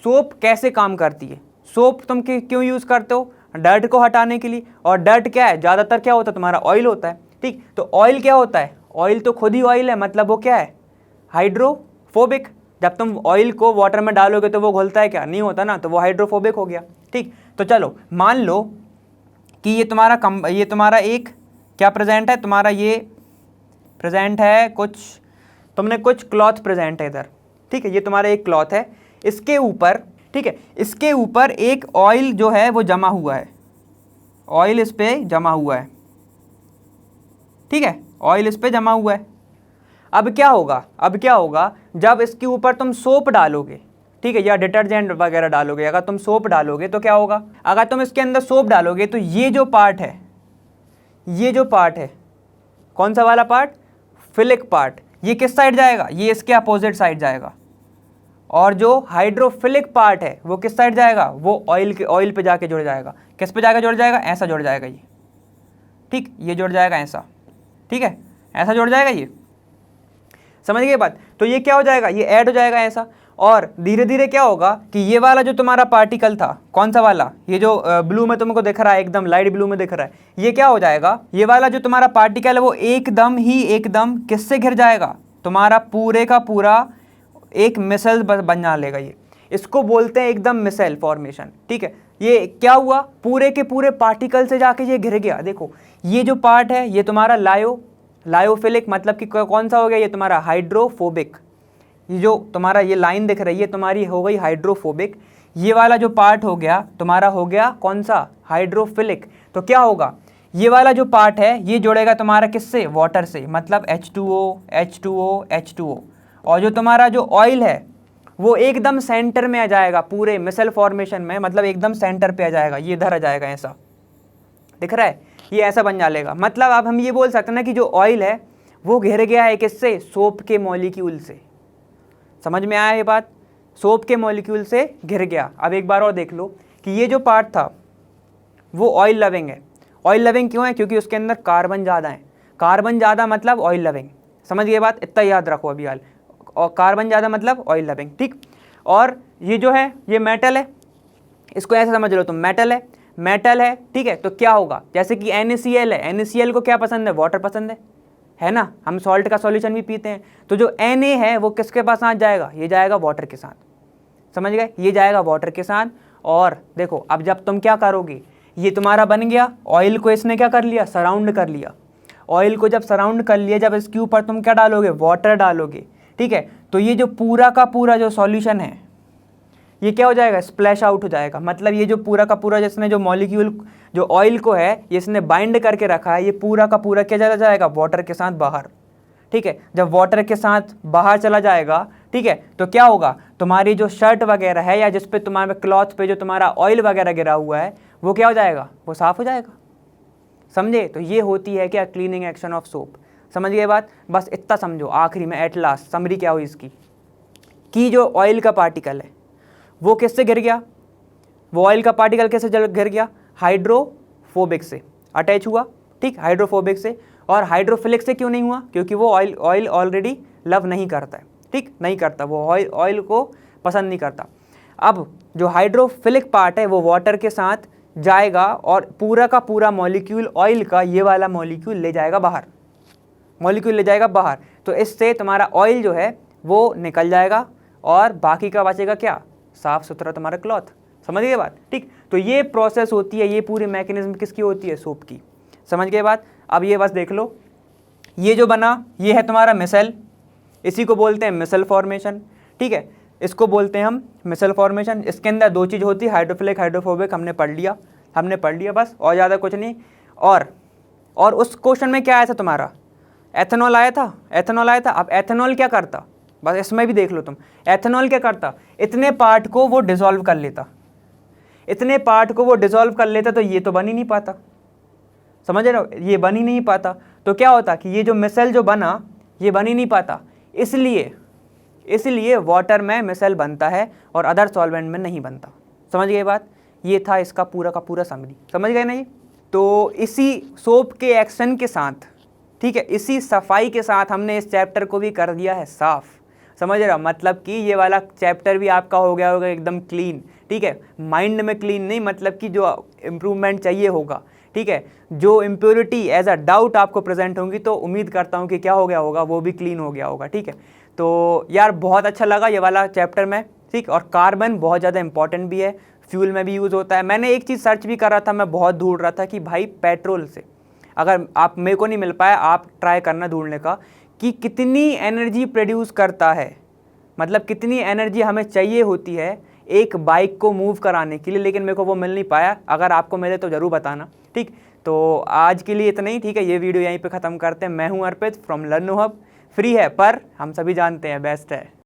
सोप कैसे काम करती है? सोप तुम क्यों यूज़ करते हो? डर्ट को हटाने के लिए। और डर्ट क्या है? ज़्यादातर क्या होता है तुम्हारा? ऑयल होता है, ठीक। तो ऑयल क्या होता है? ऑयल तो खुद ही ऑयल है, मतलब वो क्या है? हाइड्रोफोबिक। जब तुम ऑयल को वाटर में डालोगे तो वो घुलता है क्या? नहीं होता ना, तो वो हाइड्रोफोबिक हो गया, ठीक। तो चलो मान लो कि ये तुम्हारा एक क्या प्रेजेंट है, तुम्हारा ये प्रेजेंट है कुछ, तुमने कुछ क्लॉथ प्रेजेंट है इधर, ठीक है, ये तुम्हारा एक क्लॉथ है, इसके ऊपर, ठीक है, इसके ऊपर एक ऑयल जो है वो जमा हुआ है, ऑयल इस पे जमा हुआ है, ठीक है, ऑयल इस पे जमा हुआ है। अब क्या होगा जब इसके ऊपर तुम सोप डालोगे, ठीक है, या डिटर्जेंट वगैरह डालोगे, अगर तुम सोप डालोगे तो क्या होगा? अगर तुम इसके अंदर सोप डालोगे तो ये जो पार्ट है, कौन सा वाला पार्ट? फिलिक पार्ट, ये किस साइड जाएगा? ये इसके अपोजिट साइड जाएगा। और जो हाइड्रोफिलिक पार्ट है वो किस साइड जाएगा? वो ऑयल पे जाके जुड़ जाएगा। किस पे जाके जुड़ जाएगा? ऐसा जुड़ जाएगा ये, ठीक, ये जुड़ जाएगा ऐसा, ठीक है, ऐसा जुड़ जाएगा ये। समझ गए बात? तो ये क्या हो जाएगा? ये ऐड हो जाएगा ऐसा। और धीरे धीरे क्या होगा कि ये वाला जो तुम्हारा पार्टिकल था, कौन सा वाला? ये जो ब्लू में तुमको दिख रहा है, एकदम लाइट ब्लू में दिख रहा है, ये क्या हो जाएगा? ये वाला जो तुम्हारा पार्टिकल है वो एकदम किससे घिर जाएगा? तुम्हारा पूरे का पूरा एक मिसल बना लेगा ये। इसको बोलते हैं एकदम मिसल फॉर्मेशन, ठीक है। ये क्या हुआ? पूरे के पूरे पार्टिकल से जाके ये घिर गया। देखो ये जो पार्ट है ये तुम्हारा लायोफिलिक, मतलब कि कौन सा हो गया? ये तुम्हारा हाइड्रोफोबिक। ये जो तुम्हारा ये लाइन दिख रही है तुम्हारी हो गई हाइड्रोफोबिक। ये वाला जो पार्ट हो गया तुम्हारा हो गया कौन सा? हाइड्रोफिलिक। तो क्या होगा? ये वाला जो पार्ट है ये जुड़ेगा तुम्हारा किससे? वाटर से, मतलब H2O। और जो तुम्हारा जो ऑयल है वो एकदम सेंटर में आ जाएगा, पूरे मिसल फॉर्मेशन में, मतलब एकदम सेंटर पे आ जाएगा, ये इधर आ जाएगा, ऐसा दिख रहा है, ये ऐसा बन जाएगा। मतलब अब हम ये बोल सकते हैं ना कि जो ऑयल है वो घिर गया है किससे? सोप के मॉलिक्यूल से। समझ में आया ये बात? सोप के मॉलिक्यूल से घिर गया। अब एक बार और देख लो कि ये जो पार्ट था वो ऑयल लविंग है। ऑयल लविंग क्यों है? क्योंकि उसके अंदर कार्बन ज़्यादा है। कार्बन ज़्यादा मतलब ऑयल लविंग। समझ गए बात? इतना याद रखो अभी हाल। और कार्बन ज़्यादा मतलब ऑयल लविंग, ठीक। और ये जो है ये मेटल है, इसको ऐसे समझ लो तुम, मेटल है, ठीक है। तो क्या होगा? जैसे कि NaCl है, NaCl को क्या पसंद है? वाटर पसंद है ना, हम सॉल्ट का सॉल्यूशन भी पीते हैं। तो जो Na है वो किसके पास साथ जाएगा? ये जाएगा वाटर के साथ। समझ गए? ये जाएगा वाटर के साथ। और देखो अब जब तुम क्या करोगे, ये तुम्हारा बन गया, ऑयल को इसने क्या कर लिया? सराउंड कर लिया। ऑयल को जब सराउंड कर लिया, जब इसके ऊपर तुम क्या डालोगे? वाटर डालोगे, ठीक है। तो ये जो पूरा का पूरा जो सॉल्यूशन है, ये क्या हो जाएगा, स्प्लैश आउट हो जाएगा। मतलब ये जो पूरा का पूरा जिसने जो मॉलिक्यूल जो ऑयल को है ये इसने बाइंड करके रखा है, ये पूरा का पूरा क्या चला जाएगा, वाटर के साथ बाहर। ठीक है, जब वाटर के साथ बाहर चला जाएगा, ठीक है, तो क्या होगा, तुम्हारी जो शर्ट वगैरह है या जिस पे तुम्हारे क्लॉथ पे जो तुम्हारा ऑयल वगैरह गिरा हुआ है वो क्या हो जाएगा, वो साफ हो जाएगा। समझे? तो ये होती है क्या, क्लीनिंग एक्शन ऑफ सोप। समझ गए बात? बस इतना समझो। आखिरी में एट लास्ट समरी क्या हुई इसकी, कि जो ऑयल का पार्टिकल है वो किससे गिर गया, वो ऑयल का पार्टिकल कैसे गिर गया, हाइड्रोफोबिक से अटैच हुआ। ठीक, हाइड्रोफोबिक से। और हाइड्रोफिलिक से क्यों नहीं हुआ, क्योंकि वो ऑयल ऑलरेडी लव नहीं करता है। ठीक, नहीं करता, वो ऑयल को पसंद नहीं करता। अब जो हाइड्रोफिलिक पार्ट है वो वाटर के साथ जाएगा और पूरा का पूरा मॉलिक्यूल ऑयल का ये वाला मॉलिक्यूल ले जाएगा बाहर, मॉलिक्यूल ले जाएगा बाहर। तो इससे तुम्हारा ऑयल जो है वो निकल जाएगा और बाकी का बचेगा क्या, साफ सुथरा तुम्हारा क्लॉथ। समझ गए बात? ठीक, तो ये प्रोसेस होती है, ये पूरी मैकेनिज्म किसकी होती है, सोप की। समझ गए बात? अब ये बस देख लो, ये जो बना ये है तुम्हारा मिसेल, इसी को बोलते हैं मिसेल फॉर्मेशन। ठीक है, इसको बोलते हैं हम मिसेल फॉर्मेशन। इसके अंदर दो चीज़ होती है, हाइड्रोफिलिक हाइड्रोफोबिक, हमने पढ़ लिया बस, और ज़्यादा कुछ नहीं। और उस क्वेश्चन में क्या आया था तुम्हारा, एथेनॉल आया था। अब एथेनॉल क्या करता, बस इसमें भी देख लो तुम, एथेनॉल क्या करता, इतने पार्ट को वो डिसॉल्व कर लेता, तो ये तो बन ही नहीं पाता। समझ रहे हो, ये बन ही नहीं पाता। तो क्या होता कि ये जो मिसेल जो बना ये बन ही नहीं पाता, इसलिए वाटर में मिसेल बनता है और अदर सॉल्वेंट में नहीं बनता। समझ गए बात? ये था इसका पूरा का पूरा समरी। समझ गए ना ये? तो इसी सोप के एक्शन के साथ, ठीक है, इसी सफाई के साथ हमने इस चैप्टर को भी कर दिया है साफ। समझ रहे हो, मतलब कि ये वाला चैप्टर भी आपका हो गया होगा एकदम क्लीन। ठीक है, माइंड में क्लीन नहीं, मतलब कि जो इम्प्रूवमेंट चाहिए होगा। ठीक है, जो इम्प्योरिटी एज अ डाउट आपको प्रेजेंट होंगी तो उम्मीद करता हूँ कि क्या हो गया होगा, वो भी क्लीन हो गया होगा। ठीक है, तो यार बहुत अच्छा लगा ये वाला चैप्टर में। ठीक, और कार्बन बहुत ज़्यादा इंपॉर्टेंट भी है, फ्यूल में भी यूज़ होता है। मैंने एक चीज़ सर्च भी कर रहा था, मैं बहुत ढूंढ रहा था कि भाई पेट्रोल से, अगर आप, मेरे को नहीं मिल पाया, आप ट्राई करना ढूंढने का कि कितनी एनर्जी प्रोड्यूस करता है, मतलब कितनी एनर्जी हमें चाहिए होती है एक बाइक को मूव कराने के लिए, लेकिन मेरे को वो मिल नहीं पाया। अगर आपको मिले तो ज़रूर बताना। ठीक, तो आज के लिए इतना ही। ठीक है, ये वीडियो यहीं पे ख़त्म करते हैं। मैं हूँ अर्पित फ्रॉम लर्नो हब। फ्री है पर हम सभी जानते हैं बेस्ट है।